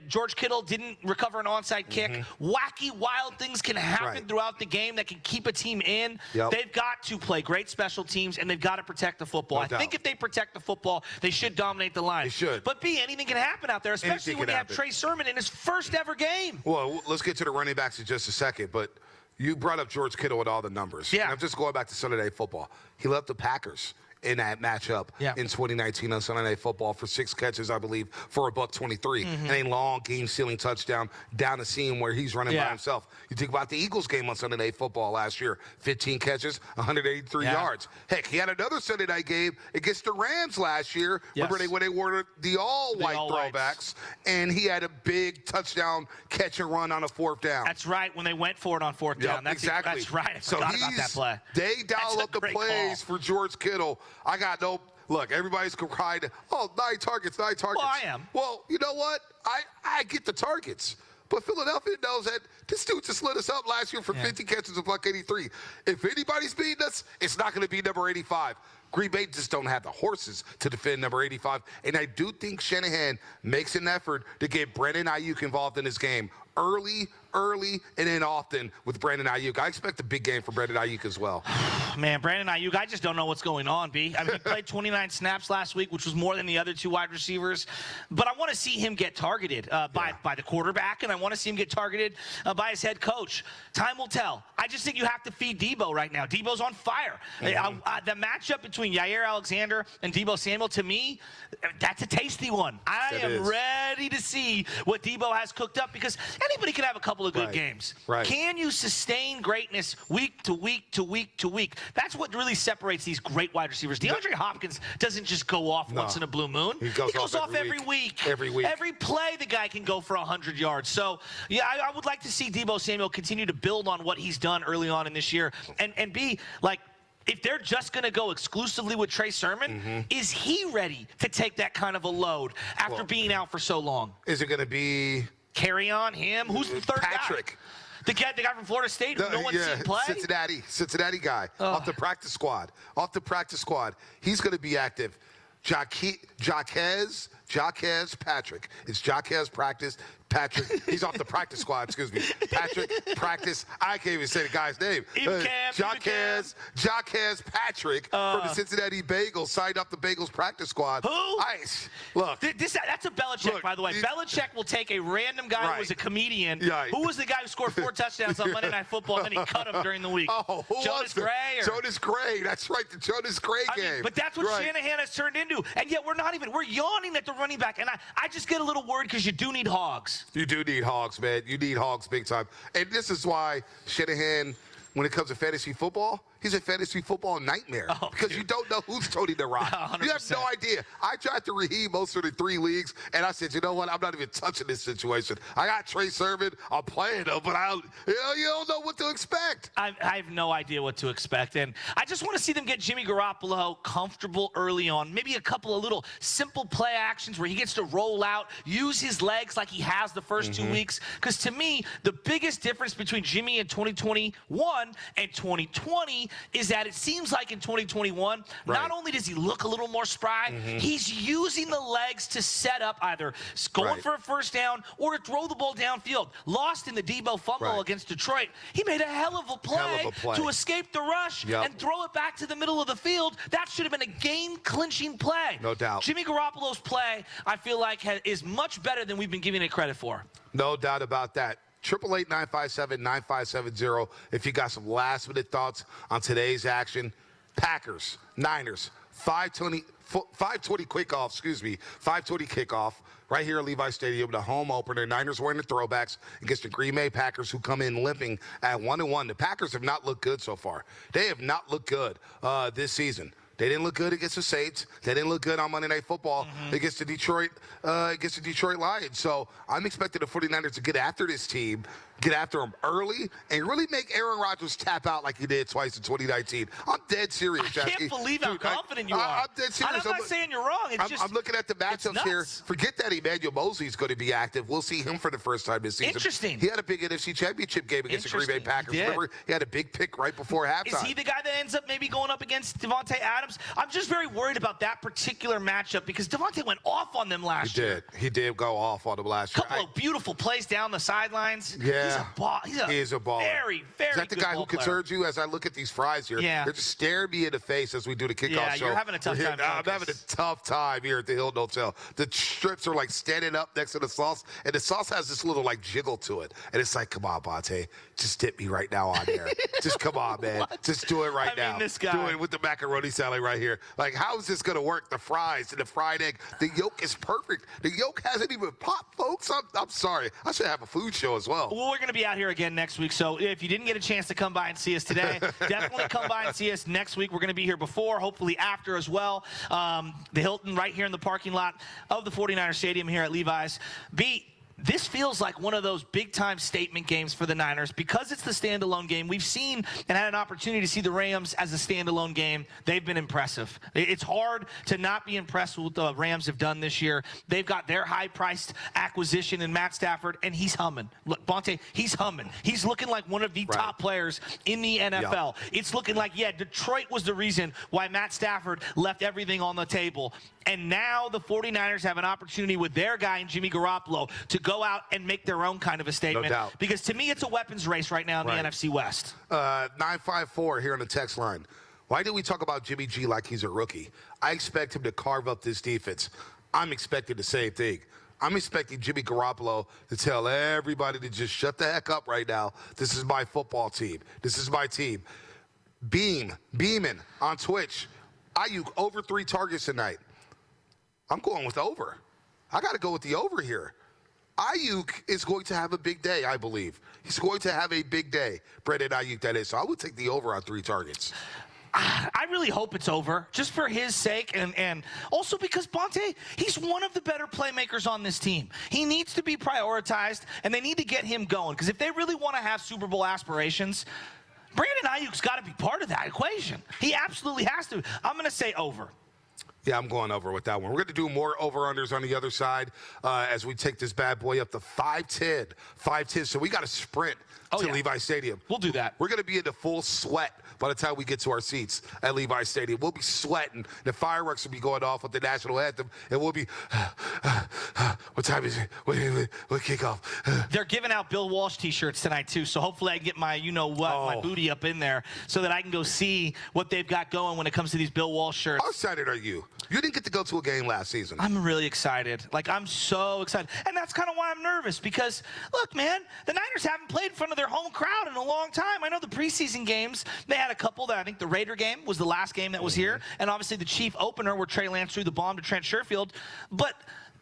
Speaker 3: George Kittle didn't recover an onside kick. Wacky, wild things can happen throughout the game that can keep a team in. They've got to play great special teams, and they've got to protect the football. I think if they protect the football, they should dominate the line.
Speaker 2: They should.
Speaker 3: But B, anything can happen out there, especially when you have Trey Sermon in his first ever game.
Speaker 2: Well, let's get to the running backs in just a second, but you brought up George Kittle with all the numbers. And I'm just going back to Sunday Night Football. He left the Packers in that matchup in 2019 on Sunday Night Football for 6 catches, I believe, for $123 and a long game-sealing touchdown down the seam where he's running by himself. You think about the Eagles game on Sunday Night Football last year, 15 catches, 183 yards. Heck, he had another Sunday night game against the Rams last year. Remember when they wore the all-white throwbacks, and he had a big touchdown catch and run on a 4th down.
Speaker 3: That's right, when they went for it on 4th down. That's exactly. That's right. I forgot about that play.
Speaker 2: They dial up the plays for George Kittle. I got no – look, everybody's cried, 9 targets, 9 targets.
Speaker 3: Well, I am.
Speaker 2: Well, you know what? I get the targets. But Philadelphia knows that this dude just lit us up last year for 50 catches and $183. If anybody's beating us, it's not going to be number 85. Green Bay just don't have the horses to defend number 85. And I do think Shanahan makes an effort to get Brandon Ayuk involved in this game early, and then often with Brandon Ayuk. I expect a big game for Brandon Ayuk as well.
Speaker 3: Man, Brandon Ayuk, I just don't know what's going on, B. I mean, he played 29 snaps last week, which was more than the other 2 wide receivers. But I want to see him get targeted by the quarterback, and I want to see him get targeted by his head coach. Time will tell. I just think you have to feed Deebo right now. Deebo's on fire. The matchup between Jair Alexander and Deebo Samuel, to me, that's a tasty one. I am ready to see what Deebo has cooked up, because anybody can have a couple of good games. Can you sustain greatness week to week to week to week? That's what really separates these great wide receivers. DeAndre Hopkins doesn't just go off once in a blue moon. He goes off every week. Every week. Every play, the guy can go for 100 yards. So, yeah, I would like to see Deebo Samuel continue to build on what he's done early on in this year. And be like, if they're just going to go exclusively with Trey Sermon, is he ready to take that kind of a load after being out for so long?
Speaker 2: Is it going to be...
Speaker 3: Carry on him? Who's the third
Speaker 2: Patrick.
Speaker 3: guy? The guy from Florida State who no one's seen play?
Speaker 2: Cincinnati guy. Off the practice squad. He's going to be active. Jaquez Patrick. It's Jaquez Patrick. He's off the practice squad, excuse me. Patrick, practice. I can't even say the guy's name. Jaquez Patrick from the Cincinnati Bengals signed up the Bengals practice squad.
Speaker 3: Who?
Speaker 2: Look.
Speaker 3: That's a Belichick, by the way. Belichick will take a random guy who was a comedian. Who was the guy who scored 4 touchdowns on Monday Night Football, and then he cut him during the week? Jonas Gray?
Speaker 2: Jonas Gray. That's right, the Jonas Gray game.
Speaker 3: But that's what Shanahan has turned into. And yet we're yawning at the running back. And I just get a little worried because you do need hogs.
Speaker 2: You do need hogs, man. You need hogs big time. And this is why Shanahan, when it comes to fantasy football, he's a fantasy football nightmare because you don't know who's toting the rock. 100%. You have no idea. I tried to Raheem most of the 3 leagues, and I said, you know what? I'm not even touching this situation. I got Trey Sermon. I'm playing him, but you don't know what to expect.
Speaker 3: I have no idea what to expect, and I just want to see them get Jimmy Garoppolo comfortable early on. Maybe a couple of little simple play actions where he gets to roll out, use his legs like he has the first 2 weeks, because to me, the biggest difference between Jimmy in 2021 2021 and 2020 is that it seems like in 2021, not only does he look a little more spry, he's using the legs to set up either going for a first down or to throw the ball downfield. Lost in the Debo fumble against Detroit. He made a hell of a play to escape the rush and throw it back to the middle of the field. That should have been a game-clinching play.
Speaker 2: No doubt.
Speaker 3: Jimmy Garoppolo's play, I feel like, is much better than we've been giving it credit for. No
Speaker 2: doubt about that. 888-957-9570 if you got some last-minute thoughts on today's action. Packers, Niners, 5:20 kickoff, 5:20 kickoff right here at Levi Stadium, the home opener. Niners wearing the throwbacks against the Green Bay Packers, who come in limping at 1-1. The Packers have not looked good so far. They have not looked good this season. They didn't look good against the Saints. They didn't look good on Monday Night Football against the Detroit Lions. So I'm expecting the 49ers to get after this team, get after them early, and really make Aaron Rodgers tap out like he did twice in 2019. I'm dead serious, Shasky.
Speaker 3: I can't believe how confident you are.
Speaker 2: I'm dead serious.
Speaker 3: I'm not saying you're wrong.
Speaker 2: I'm looking at the matchups here. Forget that Emmanuel Mosley's going to be active. We'll see him for the first time this season.
Speaker 3: Interesting.
Speaker 2: He had a big NFC Championship game against the Green Bay Packers. Remember, he had a big pick right before halftime.
Speaker 3: Is he the guy that ends up maybe going up against Devontae Adams? I'm just very worried about that particular matchup because Devontae went off on them last year.
Speaker 2: He did go off on them last year.
Speaker 3: Couple of beautiful plays down the sidelines.
Speaker 2: Yeah.
Speaker 3: He is a baller. Very, very good.
Speaker 2: Is that the guy who concerns you as I look at these fries here?
Speaker 3: Yeah.
Speaker 2: They're just staring me in the face as we do the kickoff show.
Speaker 3: Yeah, you're having a tough time.
Speaker 2: I'm having a tough time here at the Hilton Hotel. The strips are like standing up next to the sauce, and the sauce has this little like jiggle to it. And it's like, come on, Bonta, just dip me right now on there. Just come on, man. Just do it right now.
Speaker 3: This guy.
Speaker 2: Do it with the macaroni salad right here. Like, how is this going to work? The fries and the fried egg. The yolk is perfect. The yolk hasn't even popped, folks. I'm sorry. I should have a food show as well.
Speaker 3: Well, we're going to be out here again next week, so if you didn't get a chance to come by and see us today, definitely come by and see us next week. We're going to be here before, hopefully after as well. The Hilton right here in the parking lot of the 49er Stadium here at Levi's. This feels like one of those big-time statement games for the Niners. Because it's the standalone game, we've seen and had an opportunity to see the Rams as a standalone game. They've been impressive. It's hard to not be impressed with what the Rams have done this year. They've got their high-priced acquisition in Matt Stafford, and he's humming. Look, Bonta, he's humming. He's looking like one of the top players in the NFL. Yep. It's looking like, Detroit was the reason why Matt Stafford left everything on the table. And now the 49ers have an opportunity with their guy in Jimmy Garoppolo to go out and make their own kind of a statement.
Speaker 2: No doubt.
Speaker 3: Because to me, it's a weapons race right now in the NFC West.
Speaker 2: 954 here on the text line. Why do we talk about Jimmy G like he's a rookie? I expect him to carve up this defense. I'm expecting the same thing. I'm expecting Jimmy Garoppolo to tell everybody to just shut the heck up right now. This is my football team. This is my team. Beeman on Twitch. Ayuk over 3 targets tonight. I'm going with over. I got to go with the over here. Ayuk is going to have a big day, I believe. He's going to have a big day. Brandon Ayuk, that is. So I would take the over on 3 targets.
Speaker 3: I really hope it's over, just for his sake, and also because Bonta, he's one of the better playmakers on this team. He needs to be prioritized, and they need to get him going. Because if they really want to have Super Bowl aspirations, Brandon Ayuk's got to be part of that equation. He absolutely has to. I'm going to say over.
Speaker 2: Yeah, I'm going over with that one. We're going to do more over-unders on the other side as we take this bad boy up to 5'10". 5'10". So we got to sprint to Levi Stadium.
Speaker 3: We'll do that.
Speaker 2: We're going to be in the full sweat by the time we get to our seats at Levi Stadium. We'll be sweating. The fireworks will be going off with the national anthem, and we'll be, what time is it? We'll kick off.
Speaker 3: They're giving out Bill Walsh T-shirts tonight, too, so hopefully I can get my my booty up in there so that I can go see what they've got going when it comes to these Bill Walsh shirts.
Speaker 2: How excited are you? You didn't get to go to a game last season.
Speaker 3: I'm really excited. I'm so excited. And that's kind of why I'm nervous because, look, man, the Niners haven't played in front of their home crowd in a long time. I know the preseason games, they had a couple that I think the Raider game was the last game that was here. And obviously the Chief opener where Trey Lance threw the bomb to Trent Sherfield. But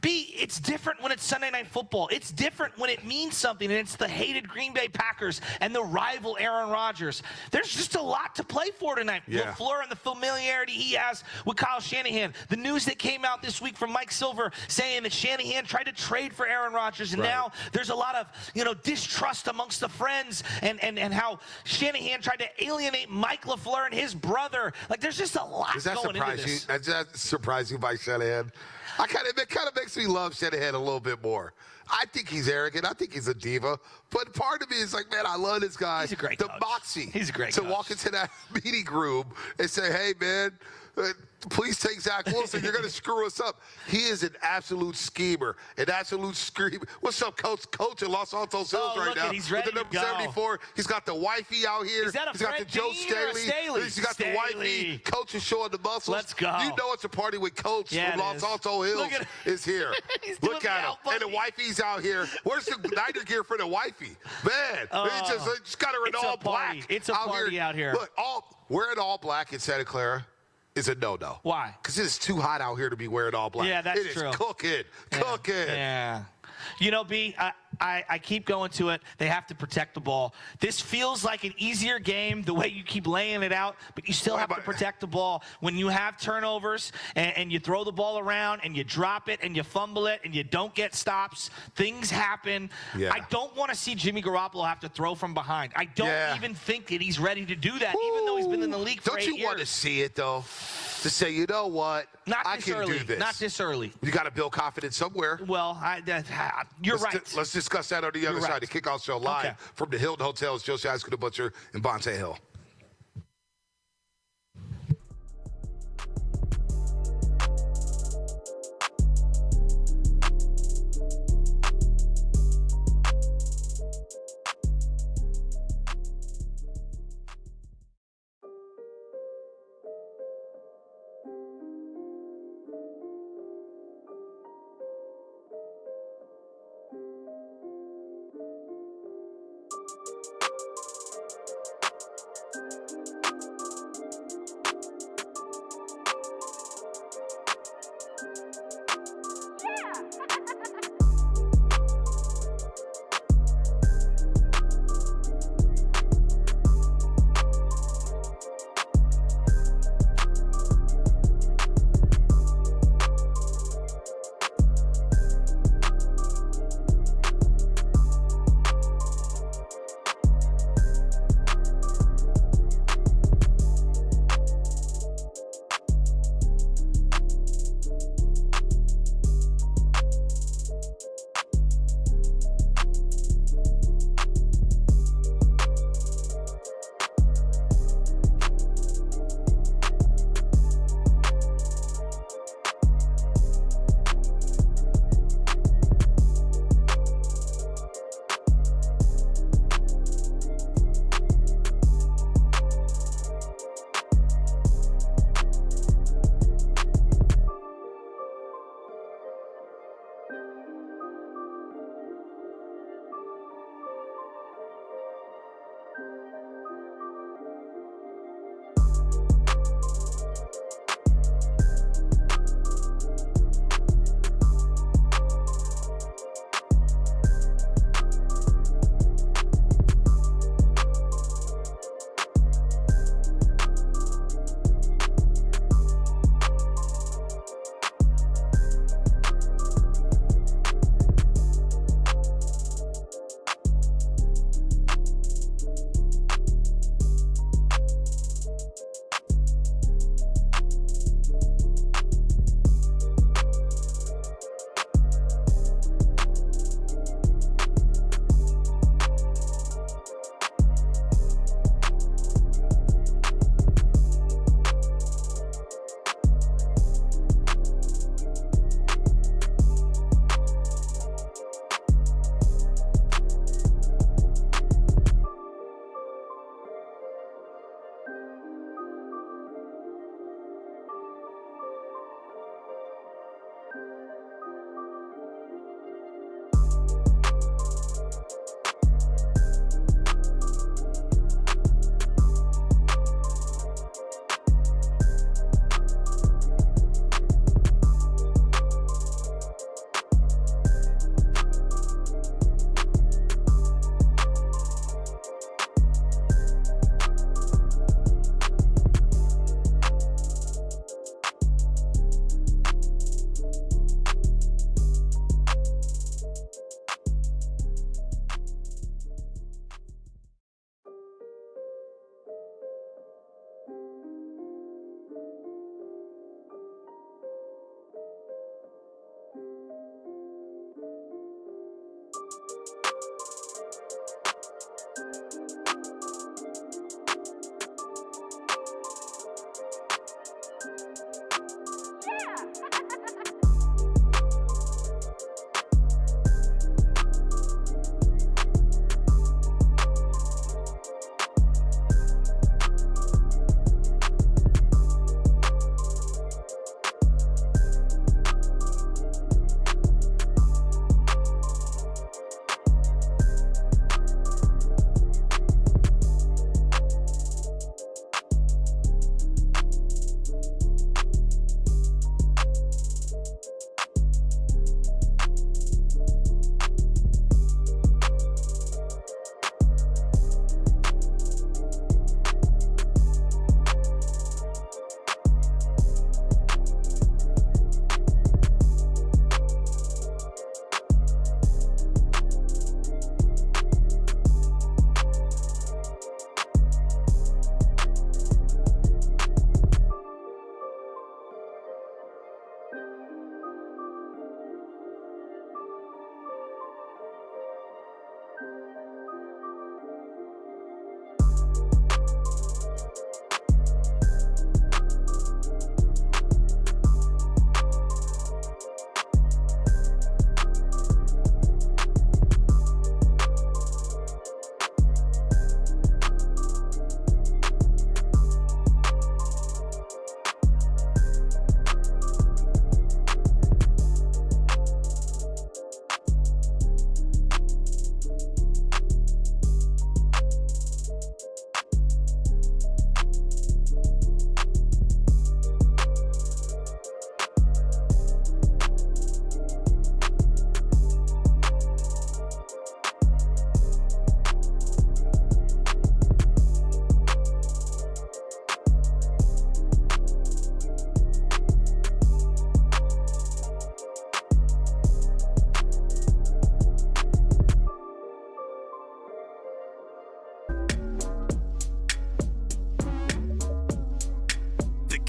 Speaker 3: it's different when it's Sunday Night Football. It's different when it means something, and it's the hated Green Bay Packers and the rival Aaron Rodgers. There's just a lot to play for tonight. LaFleur and the familiarity he has with Kyle Shanahan. The news that came out this week from Mike Silver saying that Shanahan tried to trade for Aaron Rodgers, and now there's a lot of distrust amongst the friends and how Shanahan tried to alienate Mike LaFleur and his brother. There's just a lot going into this.
Speaker 2: Does that surprise you by Shanahan? It kind of makes me love Shanahan a little bit more. I think he's arrogant. I think he's a diva. But part of me is like, man, I love this guy.
Speaker 3: He's a great
Speaker 2: coach.
Speaker 3: Moxie. He's a great
Speaker 2: to
Speaker 3: coach.
Speaker 2: walk into that meeting room and say, hey, man, please take Zach Wilson. You're going to screw us up. He is an absolute schemer, an absolute screamer. What's up, Coach? Coach in Los Altos Hills right now.
Speaker 3: He's ready
Speaker 2: with the number
Speaker 3: to go.
Speaker 2: 74. He's got the wifey out here.
Speaker 3: Is that a
Speaker 2: He's got
Speaker 3: Fred
Speaker 2: the Joe
Speaker 3: Dean or a Staley?
Speaker 2: He's got the wifey. Coach is showing the muscles.
Speaker 3: Let's go.
Speaker 2: You know it's a party with Coach from Los Altos Hills is here. Look at him. And the wifey's out here. Where's the Niner gear for the wifey? Man, he just got her in all black.
Speaker 3: It's a party out here.
Speaker 2: Look, wearing all black in Santa Clara is a no-no.
Speaker 3: Why?
Speaker 2: Because it's too hot out here to be wearing all black.
Speaker 3: Yeah, that's
Speaker 2: true. It is cooking.
Speaker 3: Yeah. You know, B, I keep going to it. They have to protect the ball. This feels like an easier game the way you keep laying it out, but you still have to protect the ball. When you have turnovers and you throw the ball around and you drop it and you fumble it and you don't get stops, things happen.
Speaker 2: Yeah.
Speaker 3: I don't want to see Jimmy Garoppolo have to throw from behind. I don't even think that he's ready to do that, even though he's been in the league for 8 years.
Speaker 2: Don't you want to see it, though? To say, you know what? I can do this.
Speaker 3: Not this early.
Speaker 2: You got to build confidence somewhere.
Speaker 3: Well, you're right.
Speaker 2: Let's discuss that on the other side. The Kickoff Show live from the Hilton Hotels. Joe Shasky, the Butcher, and Bonta Hill.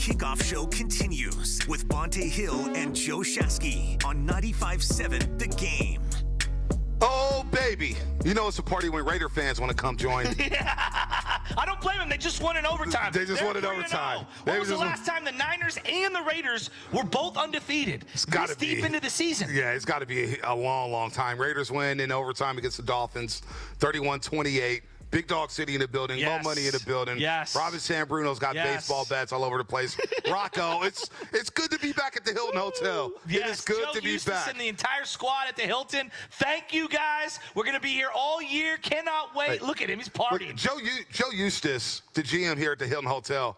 Speaker 1: Kickoff Show continues with Bonta Hill and Joe Shasky on 95.7 The Game.
Speaker 2: Oh, baby. You know it's a party when Raider fans want to come join.
Speaker 3: I don't blame them. They just won in overtime.
Speaker 2: They just won in overtime.
Speaker 3: When was the last time the Niners and the Raiders were both undefeated?
Speaker 2: It's got to be
Speaker 3: deep into the season.
Speaker 2: Yeah, it's got to be a long, long time. Raiders win in overtime against the Dolphins, 31-28. Big Dog City in the building,
Speaker 3: yes.
Speaker 2: Mo Money in the building.
Speaker 3: Yes.
Speaker 2: Robin San Bruno's got baseball bats all over the place. Rocco, it's good to be back at the Hilton Hotel.
Speaker 3: Yes.
Speaker 2: It is good
Speaker 3: Joe
Speaker 2: to be
Speaker 3: Eustace
Speaker 2: back.
Speaker 3: And the entire squad at the Hilton. Thank you, guys. We're going to be here all year. Cannot wait.
Speaker 2: Hey,
Speaker 3: look at him. He's partying.
Speaker 2: Look, Joe Eustace, the GM here at the Hilton Hotel,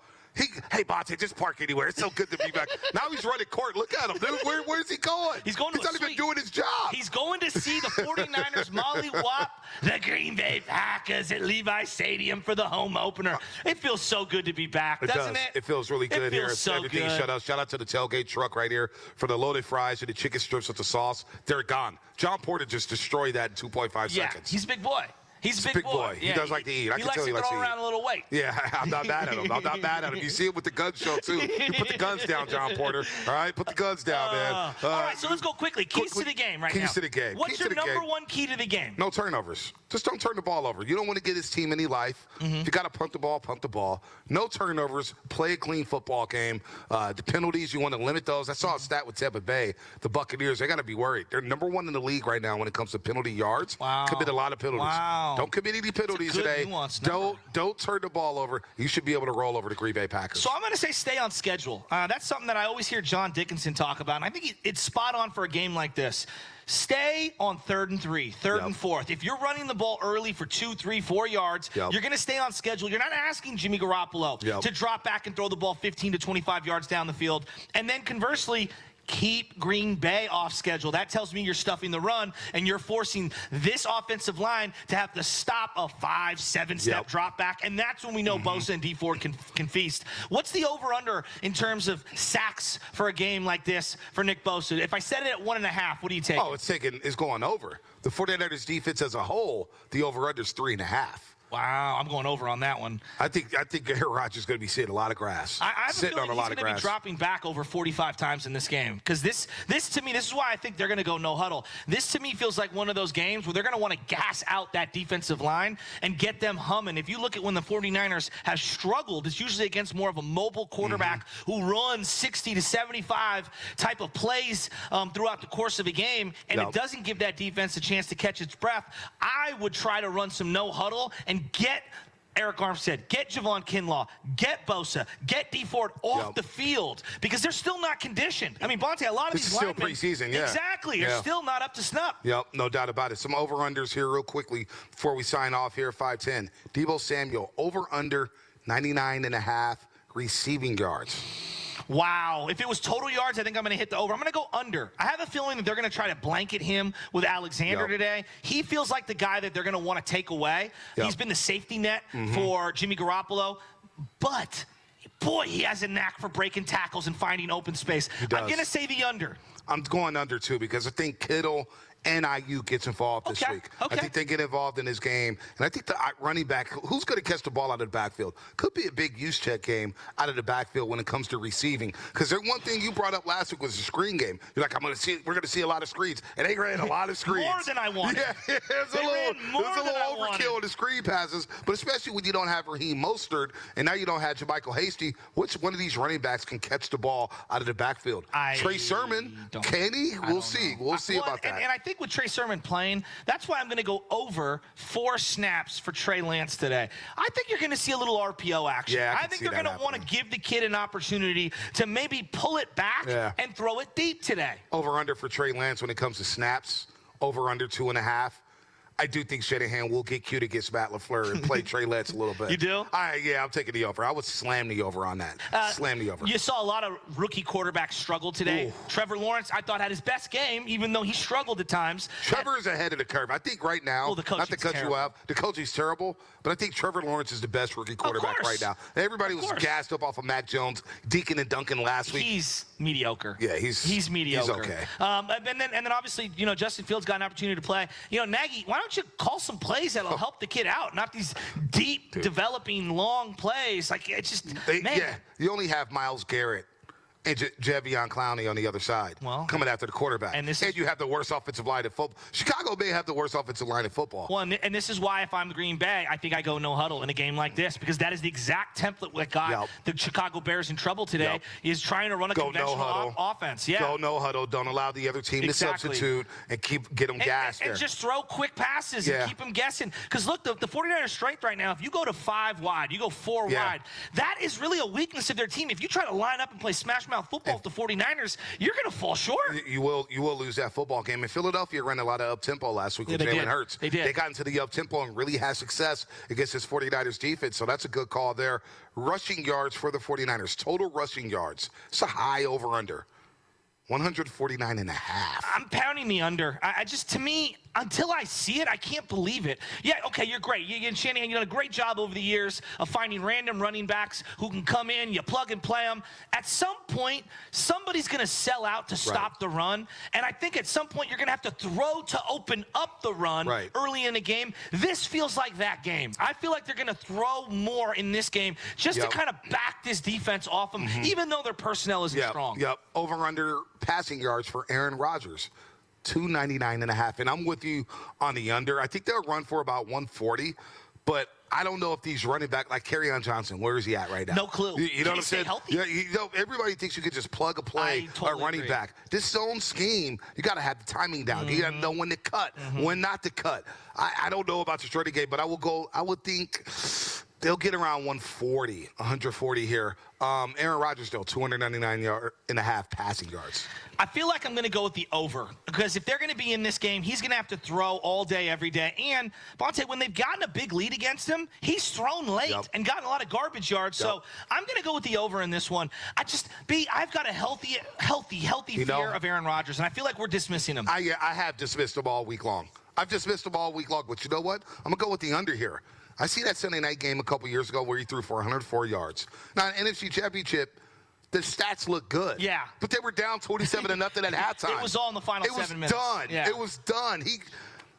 Speaker 2: hey, Bonta, just park anywhere. It's so good to be back. Now he's running court. Look at him. Dude, where's he going?
Speaker 3: He's going to
Speaker 2: He's not even doing his job.
Speaker 3: He's going to see the 49ers mollywop the Green Bay Packers at Levi Stadium for the home opener. It feels so good to be back, doesn't it?
Speaker 2: It feels really good here.
Speaker 3: So
Speaker 2: everything
Speaker 3: good.
Speaker 2: shut out. Shout out to the tailgate truck right here for the loaded fries and the chicken strips with the sauce. They're gone. John Porter just destroyed that in 2.5 seconds.
Speaker 3: He's a big boy. He's a big boy.
Speaker 2: He does like to eat. I can tell he likes to eat.
Speaker 3: Throw around a little weight.
Speaker 2: Yeah, I'm not mad at him. I'm not mad at him. You see it with the gun show, too. You put the guns down, John Porter. All right? Put the guns down, man.
Speaker 3: All right, so let's go quickly. Keys to the game right now.
Speaker 2: Keys to the game.
Speaker 3: What's your number one key to the game?
Speaker 2: No turnovers. Just don't turn the ball over. You don't want to get his team any life. If you got to punt the ball, punt the ball. No turnovers. Play a clean football game. The penalties, you want to limit those. I saw a stat with Tampa Bay. The Buccaneers, they got to be worried. They're number one in the league right now when it comes to penalty yards.
Speaker 3: Wow.
Speaker 2: Commit a lot of penalties.
Speaker 3: Wow.
Speaker 2: Don't commit any penalties today. Don't turn the ball over. You should be able to roll over the Green Bay Packers.
Speaker 3: So I'm going to say stay on schedule. That's something that I always hear John Dickinson talk about, and I think it's spot on for a game like this. Stay on 3rd and 3, 3rd and 4th. If you're running the ball early for 2, 3, 4 yards, you're going to stay on schedule. You're not asking Jimmy Garoppolo to drop back and throw the ball 15 to 25 yards down the field. And then conversely, keep Green Bay off schedule. That tells me you're stuffing the run, and you're forcing this offensive line to have to stop a 5, 7-step drop back, and that's when we know Bosa and D4 can feast. What's the over-under in terms of sacks for a game like this for Nick Bosa? If I set it at 1.5, what do you take?
Speaker 2: Oh, it's going over. The 49ers defense as a whole, the over-under is 3.5.
Speaker 3: Wow, I'm going over on that one.
Speaker 2: I think Aaron Rodgers is going to be sitting a lot of grass.
Speaker 3: I have
Speaker 2: sitting
Speaker 3: a feeling
Speaker 2: on a lot
Speaker 3: he's
Speaker 2: of
Speaker 3: going to be dropping back over 45 times in this game. Because this to me, this is why I think they're going to go no huddle. This to me feels like one of those games where they're going to want to gas out that defensive line and get them humming. If you look at when the 49ers have struggled, it's usually against more of a mobile quarterback who runs 60 to 75 type of plays throughout the course of a game, and it doesn't give that defense a chance to catch its breath. I would try to run some no huddle and get Eric Armstead, get Javon Kinlaw, get Bosa, get D Ford off the field, because they're still not conditioned. I mean, Bonta, a lot of these linemen,
Speaker 2: still preseason,
Speaker 3: exactly, are still not up to snuff.
Speaker 2: Yep, no doubt about it. Some over-unders here real quickly before we sign off here, 5-10. Deebo Samuel, over-under 99.5 receiving yards.
Speaker 3: Wow. If it was total yards, I think I'm going to hit the over. I'm going to go under. I have a feeling that they're going to try to blanket him with Alexander today. He feels like the guy that they're going to want to take away. He's been the safety net for Jimmy Garoppolo. But, boy, he has a knack for breaking tackles and finding open space. I'm going to say the under.
Speaker 2: I'm going under, too, because I think Kittle and IU gets involved this week. I think they get involved in this game. And I think the running back, who's going to catch the ball out of the backfield? Could be a big use check game out of the backfield when it comes to receiving. Because there's one thing you brought up last week was the screen game. You're like, we're going to see a lot of screens. And they ran a lot of screens.
Speaker 3: More than I wanted.
Speaker 2: Yeah, there's a little overkill in the screen passes. But especially when you don't have Raheem Mostert and now you don't have JaMychal Hasty, which one of these running backs can catch the ball out of the backfield? Trey Sermon, can he? We'll see. We'll see about that.
Speaker 3: And I think with Trey Sermon playing, that's why I'm going to go over 4 snaps for Trey Lance today. I think you're going to see a little RPO action.
Speaker 2: Yeah,
Speaker 3: I think they're going to want to give the kid an opportunity to maybe pull it back and throw it deep today.
Speaker 2: Over-under for Trey Lance when it comes to snaps, over-under 2.5. I do think Shanahan will get cute against Matt LaFleur and play Trey Lance a little bit.
Speaker 3: You do?
Speaker 2: Yeah, I'm taking the over. I would slam the over on that. Slam the over.
Speaker 3: You saw a lot of rookie quarterbacks struggle today. Ooh. Trevor Lawrence, I thought, had his best game, even though he struggled at times.
Speaker 2: Trevor is ahead of the curve. I think right now, not to cut you off, the coaching's terrible, but I think Trevor Lawrence is the best rookie quarterback right now. Everybody was gassed up off of Mac Jones, Deacon and Duncan last week.
Speaker 3: He's mediocre.
Speaker 2: Yeah, he's
Speaker 3: mediocre.
Speaker 2: He's okay.
Speaker 3: And then obviously, Justin Fields got an opportunity to play. Nagy, why don't don't you call some plays that'll help the kid out, not these deep, developing, long plays? Like, it's just, man.
Speaker 2: Yeah, you only have Myles Garrett and Javion Clowney on the other side coming after the quarterback. And you have the worst offensive line in football. Chicago may have the worst offensive line in football.
Speaker 3: Well, and this is why if I'm Green Bay, I think I go no huddle in a game like this, because that is the exact template that got the Chicago Bears in trouble today, is trying to run a conventional offense. Yeah.
Speaker 2: Go no huddle. Don't allow the other team to substitute and get them gassed
Speaker 3: and just throw quick passes and keep them guessing. Because, look, the 49ers strength right now, if you go to 5 wide, you go 4 wide, that is really a weakness of their team. If you try to line up and play smash-mouth football with the 49ers, you're going to fall short.
Speaker 2: You will lose that football game. And Philadelphia ran a lot of up-tempo last week with Jalen Hurts.
Speaker 3: They did.
Speaker 2: They got into the up-tempo and really had success against this 49ers defense, so that's a good call there. Rushing yards for the 49ers, total rushing yards. It's a high over-under. 149.5.
Speaker 3: I'm pounding the under. I just, to me, until I see it, I can't believe it. Yeah, okay, you're great. You and Shanahan, you've done a great job over the years of finding random running backs who can come in, you plug and play them. At some point, somebody's going to sell out to stop the run, and I think at some point you're going to have to throw to open up the run early in the game. This feels like that game. I feel like they're going to throw more in this game just to kind of back this defense off them, even though their personnel isn't strong.
Speaker 2: Over-under passing yards for Aaron Rodgers. 299.5, and I'm with you on the under. I think they'll run for about 140, but I don't know if these running back like Kerryon Johnson, where is he at right now?
Speaker 3: No clue.
Speaker 2: You know what I'm saying?
Speaker 3: Healthy?
Speaker 2: Yeah, everybody thinks you could just plug a play a running back. This zone scheme, you got to have the timing down. You got to know when to cut, when not to cut. I don't know about the shorty game, but I would think they'll get around 140 here. Aaron Rodgers, though, 299.5 passing yards.
Speaker 3: I feel like I'm going to go with the over, because if they're going to be in this game, he's going to have to throw all day, every day. And, Bonta, when they've gotten a big lead against him, he's thrown late and gotten a lot of garbage yards. So I'm going to go with the over in this one. I've got a healthy fear of Aaron Rodgers, and I feel like we're dismissing him.
Speaker 2: I have dismissed him all week long. I've dismissed him all week long, but you know what? I'm going to go with the under here. I see that Sunday night game a couple years ago where he threw for 104 yards. Now, in NFC Championship, the stats look good.
Speaker 3: Yeah.
Speaker 2: But they were down 27-0 at halftime.
Speaker 3: It was all in the final 7 minutes.
Speaker 2: It was done.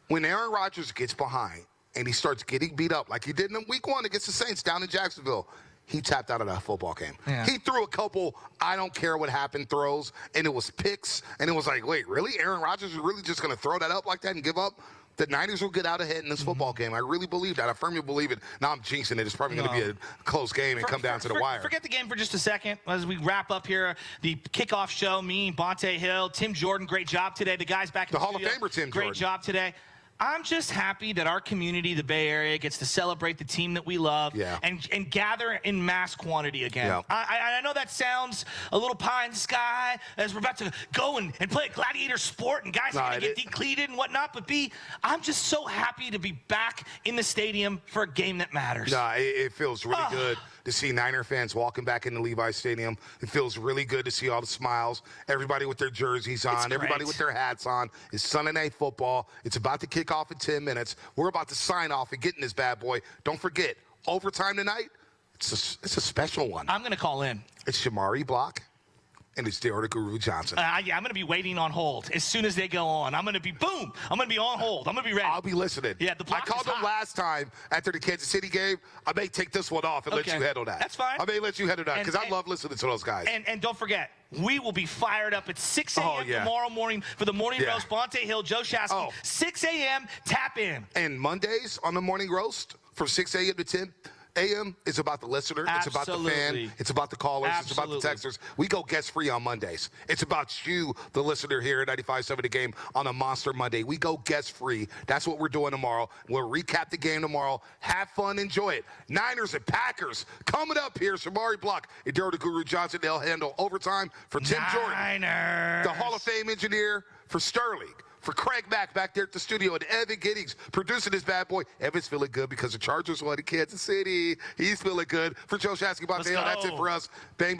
Speaker 2: When Aaron Rodgers gets behind and he starts getting beat up like he did in week 1 against the Saints down in Jacksonville, he tapped out of that football game. Yeah. He threw a couple I don't care what happened throws, and it was picks, and it was like, wait, really? Aaron Rodgers is really just going to throw that up like that and give up? The Niners will get out ahead in this football game. I really believe that. I firmly believe it. Now I'm jinxing it. It's probably going to be a close game and come down to the wire.
Speaker 3: Forget the game for just a second as we wrap up here. The kickoff show, me, Bonta Hill, Tim Jordan, great job today. The guys back in the
Speaker 2: Hall of Famer, Tim Jordan.
Speaker 3: Great job today. I'm just happy that our community, the Bay Area, gets to celebrate the team that we love and gather in mass quantity again. Yeah. I know that sounds a little pie in the sky as we're about to go and play a gladiator sport and guys are going to get decleated and whatnot, but I'm just so happy to be back in the stadium for a game that matters.
Speaker 2: It feels really good to see Niner fans walking back into Levi Stadium. It feels really good to see all the smiles, everybody with their jerseys on, everybody with their hats on. It's Sunday Night Football. It's about to kick off in 10 minutes. We're about to sign off and get in this bad boy. Don't forget, overtime tonight, it's a special one.
Speaker 3: I'm going to call in.
Speaker 2: It's Shamari Block. And it's Derek Guru Johnson.
Speaker 3: I'm going to be waiting on hold as soon as they go on. I'm going to be, boom, I'm going to be on hold. I'm going to be ready.
Speaker 2: I'll be listening.
Speaker 3: Yeah, the block
Speaker 2: I called them last time after the Kansas City game. I may take this one off and let you handle that.
Speaker 3: That's fine.
Speaker 2: I may let you handle that because I love listening to those guys.
Speaker 3: And don't forget, we will be fired up at 6 a.m. tomorrow morning for the Morning Roast. Bonta Hill, Joe Shasky, 6 a.m., tap in.
Speaker 2: And Mondays on the Morning Roast from 6 a.m. to 10 a.m. is about the listener. It's about the fan. It's about the callers. It's about the texters. We go guest-free on Mondays. It's about you, the listener here at 95.7 The Game on a Monster Monday. We go guest-free. That's what we're doing tomorrow. We'll recap the game tomorrow. Have fun. Enjoy it. Niners and Packers coming up here. Shamari Block and Daryl the Guru Johnson. They'll handle overtime for Tim Jordan. The Hall of Fame engineer for Sterling. For Craig Mack back there at the studio, and Evan Giddings producing this bad boy. Evan's feeling good because the Chargers won in Kansas City. He's feeling good. For Joe Shasky, that's it for us. Bang, bang.